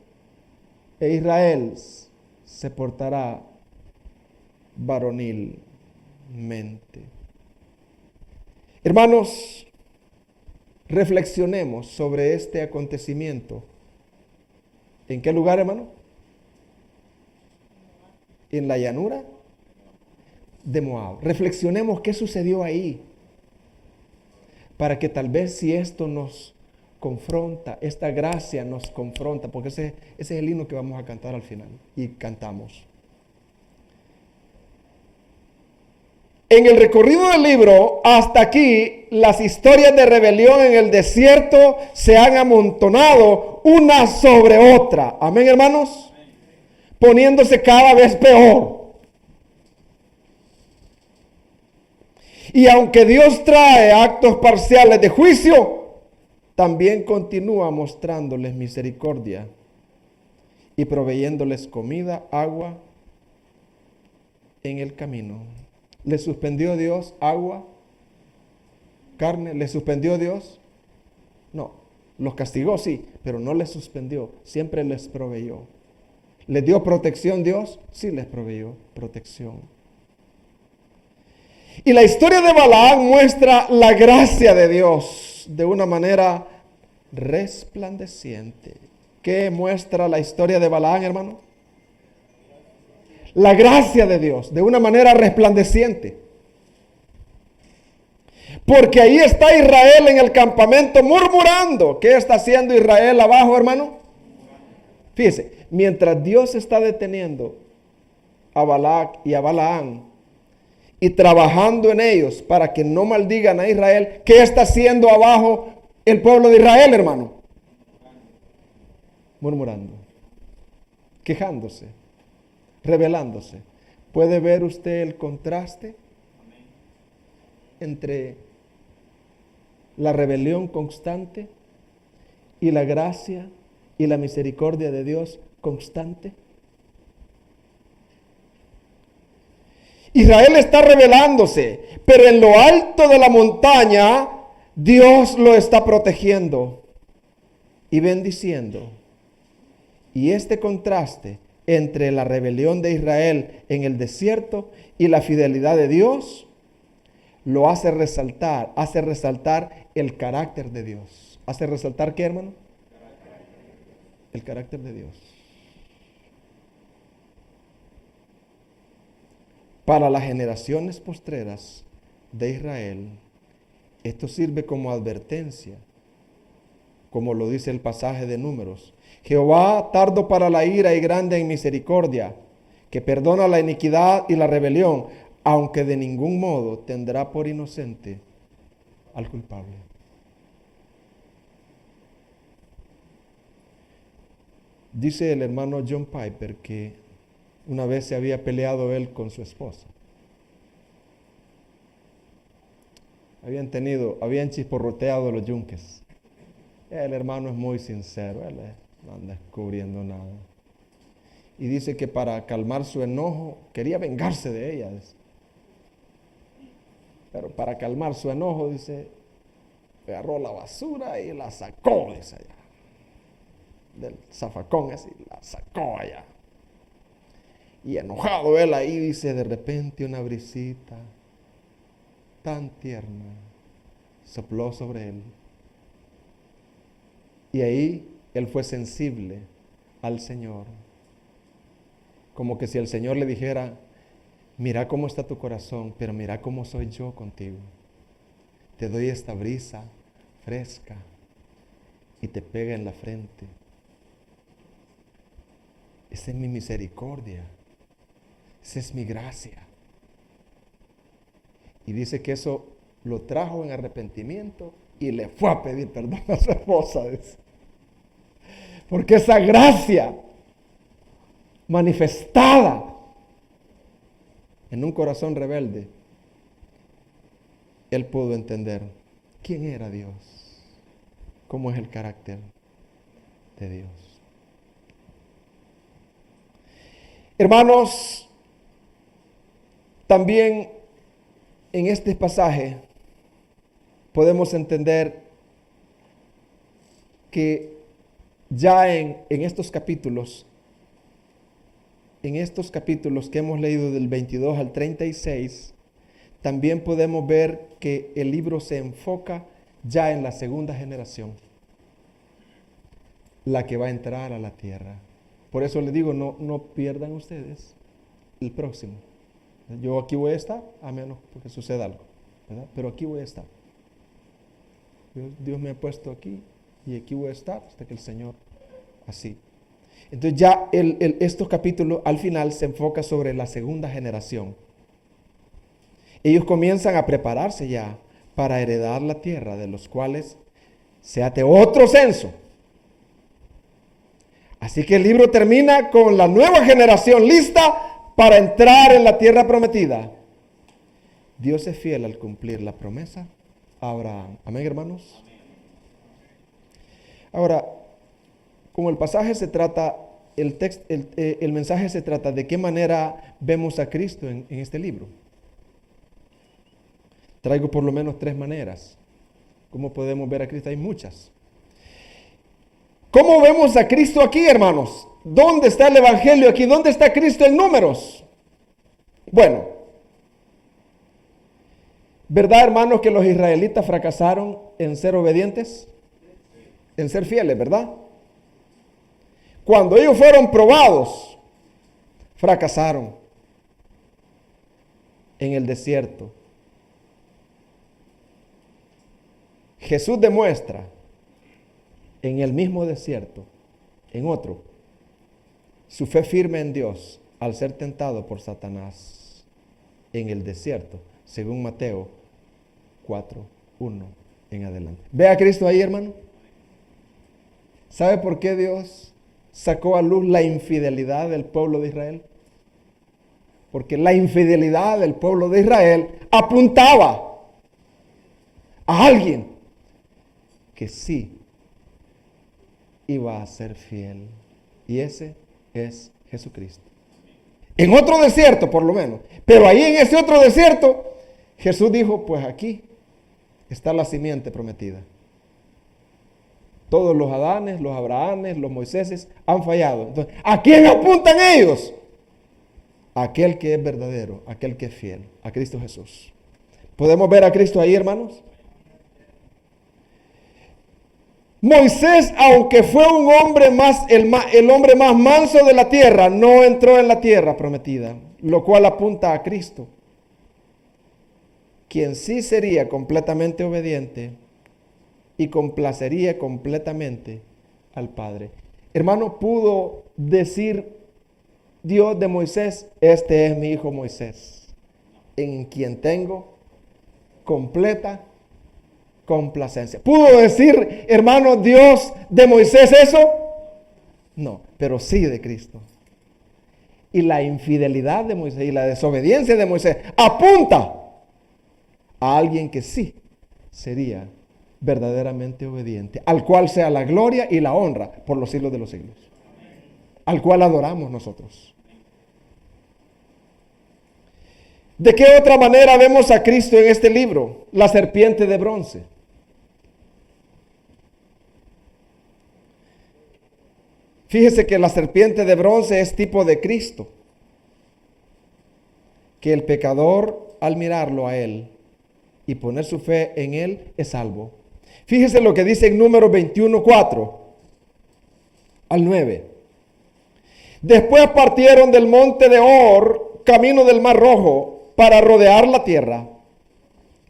e Israel se portará varonilmente. Hermanos, reflexionemos sobre este acontecimiento. ¿En qué lugar, hermano? En la llanura de Moab. Reflexionemos qué sucedió ahí, para que tal vez si esto nos confronta, esta gracia nos confronta, porque ese es el himno que vamos a cantar al final, y cantamos. En el recorrido del libro, hasta aquí, las historias de rebelión en el desierto se han amontonado una sobre otra. Amén, hermanos. Poniéndose cada vez peor. Y aunque Dios trae actos parciales de juicio, también continúa mostrándoles misericordia y proveyéndoles comida, agua en el camino. ¿Le suspendió Dios agua, carne? ¿Le suspendió Dios? No. Los castigó, sí, pero no les suspendió. Siempre les proveyó. ¿Les dio protección Dios? Sí, les proveyó protección. Y la historia de Balaam muestra la gracia de Dios de una manera resplandeciente. ¿Qué muestra la historia de Balaam, hermano? La gracia de Dios de una manera resplandeciente. Porque ahí está Israel en el campamento murmurando. ¿Qué está haciendo Israel abajo, hermano? Fíjese, mientras Dios está deteniendo a Balac y a Balaam y trabajando en ellos para que no maldigan a Israel, ¿qué está haciendo abajo el pueblo de Israel, hermano? Murmurando, quejándose, rebelándose. ¿Puede ver usted el contraste entre la rebelión constante y la gracia y la misericordia de Dios constante? Israel está rebelándose, pero en lo alto de la montaña Dios lo está protegiendo y bendiciendo. Y este contraste entre la rebelión de Israel en el desierto y la fidelidad de Dios lo hace resaltar el carácter de Dios. ¿Hace resaltar qué, hermano? El carácter de Dios. Para las generaciones postreras de Israel, esto sirve como advertencia, como lo dice el pasaje de Números. Jehová, tardo para la ira y grande en misericordia, que perdona la iniquidad y la rebelión, aunque de ningún modo tendrá por inocente al culpable. Dice el hermano John Piper que una vez se había peleado él con su esposa. Habían chisporroteado los yunques. El hermano es muy sincero, él no anda descubriendo nada. Y dice que para calmar su enojo, quería vengarse de ella. Dice. Pero para calmar su enojo, dice, agarró la basura y la sacó, dice allá. Del zafacón así, la sacó allá. Y enojado él ahí, dice, de repente una brisita tan tierna sopló sobre él. Y ahí él fue sensible al Señor. Como que si el Señor le dijera, mira cómo está tu corazón, pero mira cómo soy yo contigo. Te doy esta brisa fresca y te pega en la frente. Esa es mi misericordia. Esa es mi gracia. Y dice que eso lo trajo en arrepentimiento y le fue a pedir perdón a su esposa. Dice. Porque esa gracia manifestada en un corazón rebelde, él pudo entender quién era Dios, cómo es el carácter de Dios. Hermanos, también en este pasaje podemos entender que ya en estos capítulos en estos capítulos que hemos leído del 22 al 36, también podemos ver que el libro se enfoca ya en la segunda generación, la que va a entrar a la tierra. Por eso les digo, no pierdan ustedes el próximo. Yo aquí voy a estar, a menos que suceda algo, ¿verdad? Pero aquí voy a estar. Dios me ha puesto aquí y aquí voy a estar hasta que el Señor así. Entonces ya estos capítulos al final se enfoca sobre la segunda generación. Ellos comienzan a prepararse ya para heredar la tierra, de los cuales se hace otro censo. Así que el libro termina con la nueva generación lista para entrar en la tierra prometida. Dios es fiel al cumplir la promesa a Abraham. Amén, hermanos. Ahora, como el pasaje se trata, el mensaje se trata de qué manera vemos a Cristo en este libro. Traigo por lo menos 3 maneras. ¿Cómo podemos ver a Cristo? Hay muchas. ¿Cómo vemos a Cristo aquí, hermanos? ¿Dónde está el Evangelio aquí? ¿Dónde está Cristo en números? Bueno, ¿verdad, hermanos, que los israelitas fracasaron en ser obedientes? En ser fieles, ¿verdad? Cuando ellos fueron probados, fracasaron en el desierto. Jesús demuestra en el mismo desierto, en otro, su fe firme en Dios al ser tentado por Satanás en el desierto, según Mateo 4:1 en adelante. ¿Ve a Cristo ahí, hermano? ¿Sabe por qué Dios sacó a luz la infidelidad del pueblo de Israel? Porque la infidelidad del pueblo de Israel apuntaba a alguien que sí iba a ser fiel. Y ese es Jesucristo. En otro desierto, por lo menos. Pero ahí en ese otro desierto, Jesús dijo, pues aquí está la simiente prometida. Todos los Adanes, los Abrahames, los Moiséses han fallado. Entonces, ¿a quién apuntan ellos? A aquel que es verdadero, aquel que es fiel, a Cristo Jesús. ¿Podemos ver a Cristo ahí, hermanos? Moisés, aunque fue un hombre el hombre más manso de la tierra, no entró en la tierra prometida, lo cual apunta a Cristo, quien sí sería completamente obediente y complacería completamente al Padre. Hermano, pudo decir Dios de Moisés, este es mi hijo Moisés, en quien tengo completa complacencia. ¿Pudo decir, hermano, Dios de Moisés eso? No, pero sí de Cristo. Y la infidelidad de Moisés y la desobediencia de Moisés apunta a alguien que sí sería verdaderamente obediente, al cual sea la gloria y la honra por los siglos de los siglos, al cual adoramos nosotros. ¿De qué otra manera vemos a Cristo en este libro? La serpiente de bronce. Fíjese que la serpiente de bronce es tipo de Cristo, que el pecador al mirarlo a Él y poner su fe en Él es salvo. Fíjese lo que dice en Números 21:4 al 9. Después partieron del monte de Hor, camino del Mar Rojo, para rodear la tierra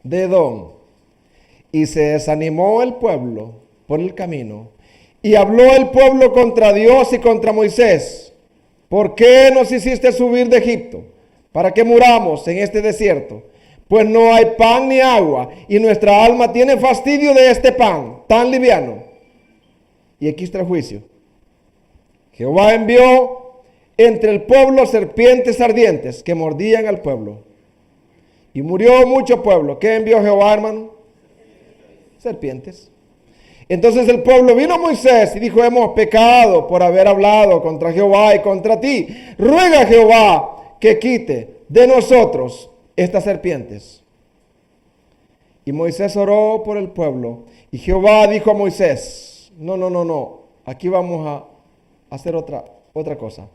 de Edom. Y se desanimó el pueblo por el camino. Y habló el pueblo contra Dios y contra Moisés. ¿Por qué nos hiciste subir de Egipto? ¿Para que muramos en este desierto? Pues no hay pan ni agua, y nuestra alma tiene fastidio de este pan tan liviano. Y aquí está el juicio. Jehová envió entre el pueblo serpientes ardientes que mordían al pueblo. Y murió mucho pueblo. ¿Qué envió Jehová, hermano? Serpientes. Entonces el pueblo vino a Moisés y dijo, hemos pecado por haber hablado contra Jehová y contra ti. Ruega a Jehová que quite de nosotros estas serpientes. Y Moisés oró por el pueblo. Y Jehová dijo a Moisés, no. Aquí vamos a hacer otra cosa.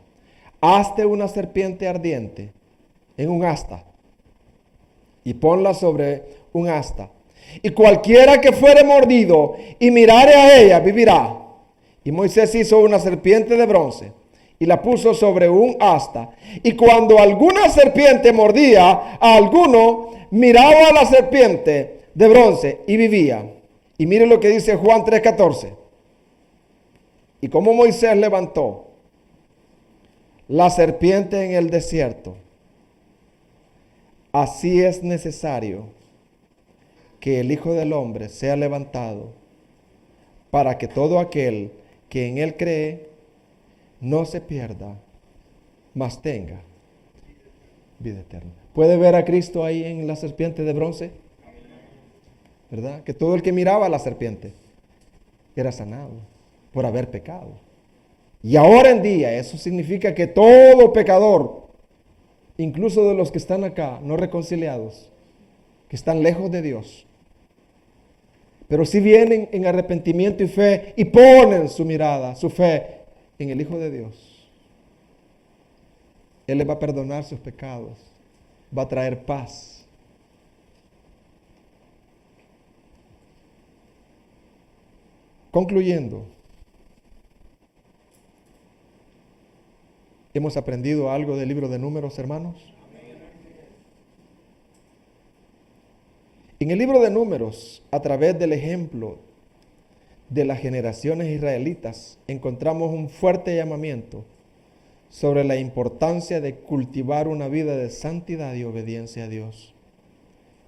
hazte una serpiente ardiente en un asta y ponla sobre un asta. Y cualquiera que fuere mordido y mirare a ella, vivirá. Y Moisés hizo una serpiente de bronce y la puso sobre un asta. Y cuando alguna serpiente mordía a alguno, miraba a la serpiente de bronce y vivía. Y mire lo que dice Juan 3:14. Y como Moisés levantó la serpiente en el desierto, así es necesario que el Hijo del Hombre sea levantado, para que todo aquel que en él cree no se pierda, mas tenga vida eterna. ¿Puede ver a Cristo ahí en la serpiente de bronce? ¿Verdad? Que todo el que miraba a la serpiente era sanado por haber pecado. Y ahora en día eso significa que todo pecador, incluso de los que están acá, no reconciliados, que están lejos de Dios, pero si vienen en arrepentimiento y fe y ponen su mirada, su fe en el Hijo de Dios, Él les va a perdonar sus pecados, va a traer paz. Concluyendo, ¿hemos aprendido algo del libro de Números, hermanos? En el libro de Números, a través del ejemplo de las generaciones israelitas, encontramos un fuerte llamamiento sobre la importancia de cultivar una vida de santidad y obediencia a Dios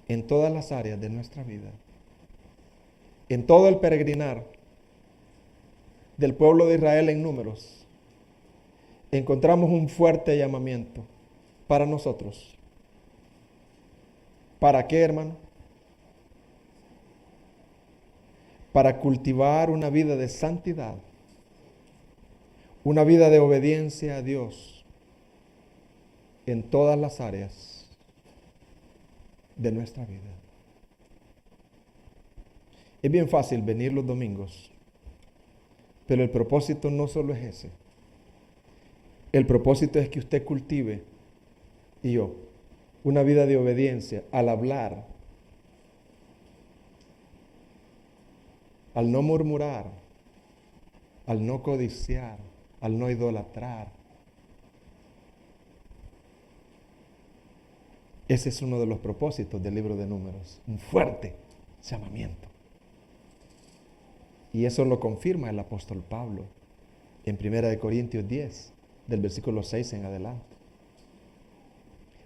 en todas las áreas de nuestra vida. En todo el peregrinar del pueblo de Israel en Números, encontramos un fuerte llamamiento para nosotros. ¿Para qué, hermano? Para cultivar una vida de santidad, una vida de obediencia a Dios en todas las áreas de nuestra vida. Es bien fácil venir los domingos, pero el propósito no solo es ese. El propósito es que usted cultive, y yo, una vida de obediencia al hablar, al no murmurar, al no codiciar, al no idolatrar. Ese es uno de los propósitos del libro de Números, un fuerte llamamiento. Y eso lo confirma el apóstol Pablo en 1 Corintios 10, del versículo 6 en adelante.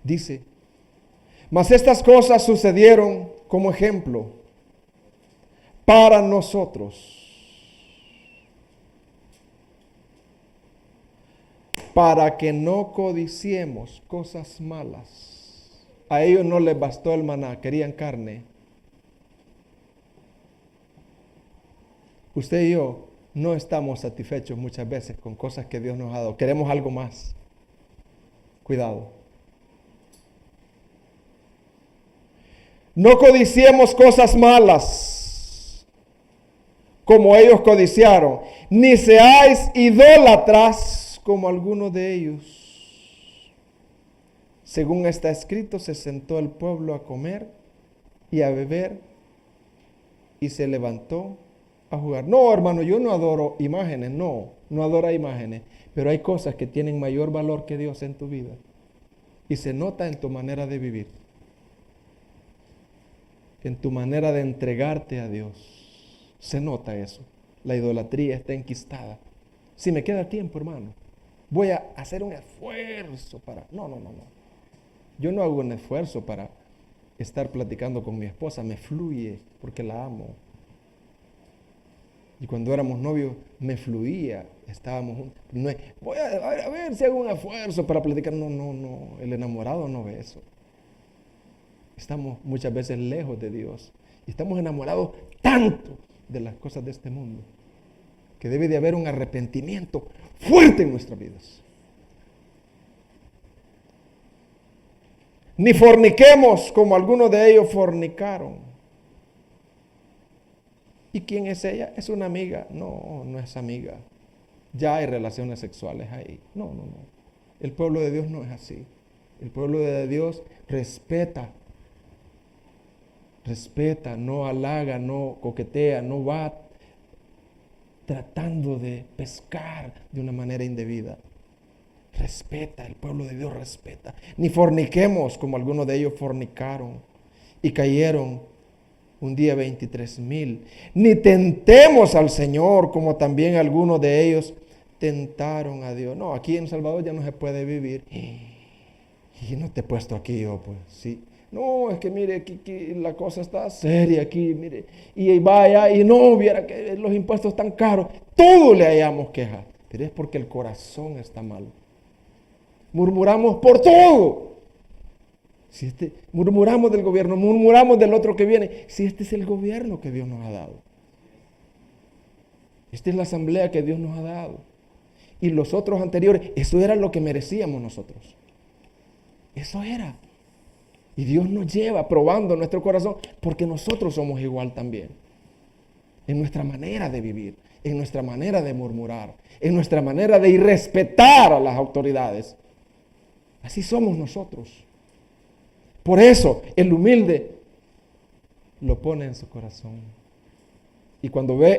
Dice, mas estas cosas sucedieron como ejemplo para nosotros, para que no codiciemos cosas malas. A ellos no les bastó el maná, querían carne. Usted y yo no estamos satisfechos muchas veces con cosas que Dios nos ha dado. Queremos algo más. Cuidado. No codiciemos cosas malas como ellos codiciaron, ni seáis idólatras como algunos de ellos. Según está escrito, se sentó el pueblo a comer y a beber y se levantó a jugar. No, hermano, yo no adoro imágenes, no adoro imágenes, pero hay cosas que tienen mayor valor que Dios en tu vida y se nota en tu manera de vivir, en tu manera de entregarte a Dios. Se nota eso. La idolatría está enquistada. Si me queda tiempo, hermano, voy a hacer un esfuerzo para... No. Yo no hago un esfuerzo para estar platicando con mi esposa. Me fluye porque la amo. Y cuando éramos novios, me fluía. Estábamos juntos. No es, voy a ver si hago un esfuerzo para platicar. No. El enamorado no ve eso. Estamos muchas veces lejos de Dios. Y estamos enamorados tanto de las cosas de este mundo que debe de haber un arrepentimiento fuerte en nuestras vidas. Ni forniquemos como algunos de ellos fornicaron. ¿Y quién es ella? Es una amiga. No es amiga. Ya hay relaciones sexuales ahí. No. El pueblo de Dios no es así. El pueblo de Dios respeta, no halaga, no coquetea, no va tratando de pescar de una manera indebida. Respeta, el pueblo de Dios respeta. Ni forniquemos como algunos de ellos fornicaron y cayeron un día 23,000. Ni tentemos al Señor como también algunos de ellos tentaron a Dios. No, aquí en Salvador ya no se puede vivir. Y no te he puesto aquí yo, pues, sí. No, es que mire, aquí la cosa está seria aquí, mire. Y vaya, y no, viera que los impuestos están caros. Todo le hallamos queja. Pero es porque el corazón está mal. Murmuramos por todo. Si murmuramos del gobierno, murmuramos del otro que viene. Si este es el gobierno que Dios nos ha dado. Esta es la asamblea que Dios nos ha dado. Y los otros anteriores, eso era lo que merecíamos nosotros. Eso era. Y Dios nos lleva probando nuestro corazón porque nosotros somos igual también. En nuestra manera de vivir, en nuestra manera de murmurar, en nuestra manera de irrespetar a las autoridades. Así somos nosotros. Por eso el humilde lo pone en su corazón. Y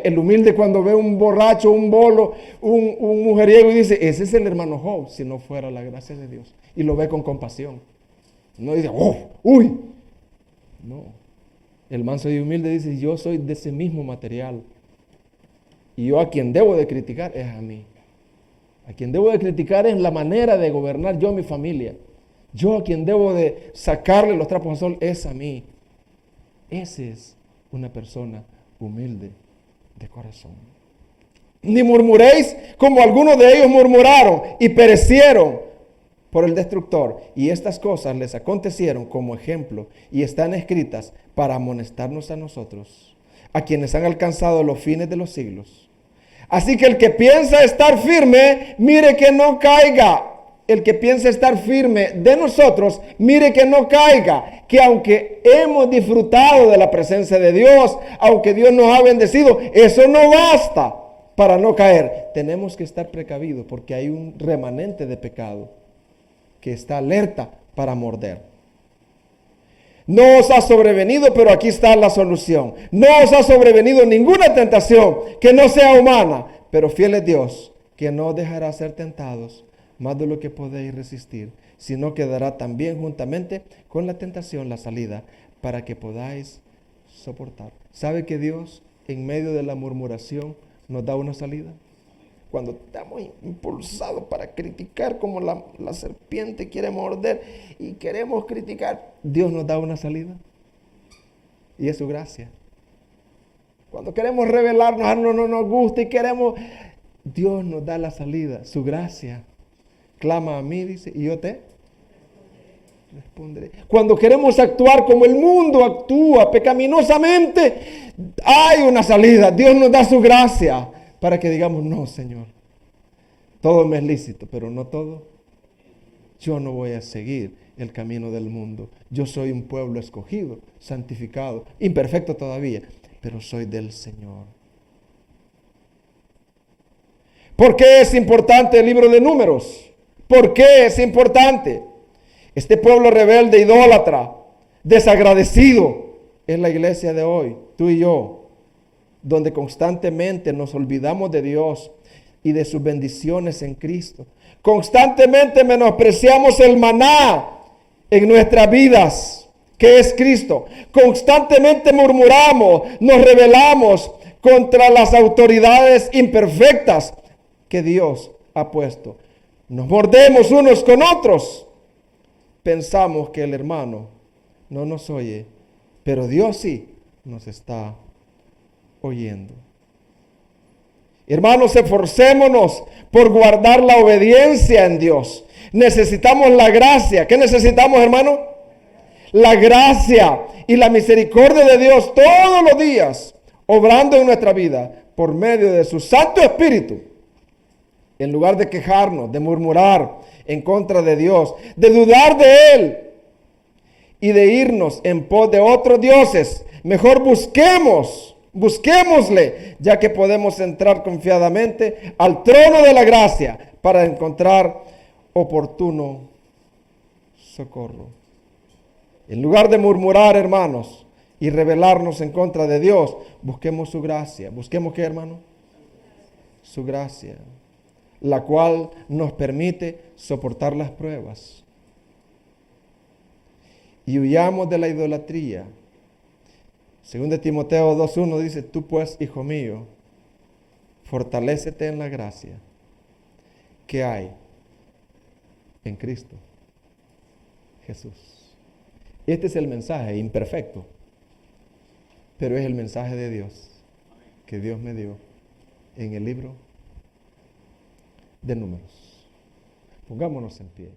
el humilde cuando ve un borracho, un bolo, un mujeriego y dice, ese es el hermano Job, si no fuera la gracia de Dios. Y lo ve con compasión. No dice, uy. No. El manso y humilde dice, yo soy de ese mismo material. Y yo a quien debo de criticar es a mí. A quien debo de criticar es la manera de gobernar yo a mi familia. Yo a quien debo de sacarle los trapos al sol es a mí. Ese es una persona humilde de corazón. Ni murmuréis como algunos de ellos murmuraron y perecieron por el destructor. Y estas cosas les acontecieron como ejemplo y están escritas para amonestarnos a nosotros, a quienes han alcanzado los fines de los siglos. Así que el que piensa estar firme, mire que no caiga. El que piensa estar firme de nosotros, mire que no caiga. Que aunque hemos disfrutado de la presencia de Dios, aunque Dios nos ha bendecido, eso no basta para no caer. Tenemos que estar precavidos porque hay un remanente de pecado que está alerta para morder. No os ha sobrevenido, pero aquí está la solución. No os ha sobrevenido ninguna tentación que no sea humana, pero fiel es Dios, que no dejará ser tentados más de lo que podéis resistir, sino que dará también juntamente con la tentación la salida, para que podáis soportar. ¿Sabe que Dios en medio de la murmuración nos da una salida? Cuando estamos impulsados para criticar como la serpiente quiere morder y queremos criticar, Dios nos da una salida. Y es su gracia. Cuando queremos rebelarnos, no nos gusta y queremos, Dios nos da la salida, su gracia. Clama a mí, dice, y yo te responderé. Cuando queremos actuar como el mundo actúa pecaminosamente, hay una salida. Dios nos da su gracia para que digamos, no, Señor, todo me es lícito, pero no todo. Yo no voy a seguir el camino del mundo. Yo soy un pueblo escogido, santificado, imperfecto todavía, pero soy del Señor. ¿Por qué es importante el libro de Números? ¿Por qué es importante? Este pueblo rebelde, idólatra, desagradecido, es la iglesia de hoy, tú y yo, donde constantemente nos olvidamos de Dios y de sus bendiciones en Cristo. Constantemente menospreciamos el maná en nuestras vidas, que es Cristo. Constantemente murmuramos, nos rebelamos contra las autoridades imperfectas que Dios ha puesto. Nos mordemos unos con otros. Pensamos que el hermano no nos oye, pero Dios sí nos está oyendo. Hermanos, esforcémonos por guardar la obediencia en Dios. Necesitamos la gracia. ¿Qué necesitamos, hermano? La gracia y la misericordia de Dios todos los días, obrando en nuestra vida por medio de su Santo Espíritu. En lugar de quejarnos, de murmurar en contra de Dios, de dudar de Él y de irnos en pos de otros dioses, mejor busquémosle, ya que podemos entrar confiadamente al trono de la gracia para encontrar oportuno socorro. En lugar de murmurar, hermanos, y rebelarnos en contra de Dios, busquemos su gracia. ¿Busquemos qué, hermano? Su gracia, la cual nos permite soportar las pruebas. Y huyamos de la idolatría. Según de Timoteo 2:1 dice, tú pues, hijo mío, fortalécete en la gracia que hay en Cristo Jesús. Este es el mensaje imperfecto, pero es el mensaje de Dios que Dios me dio en el libro de Números. Pongámonos en pie.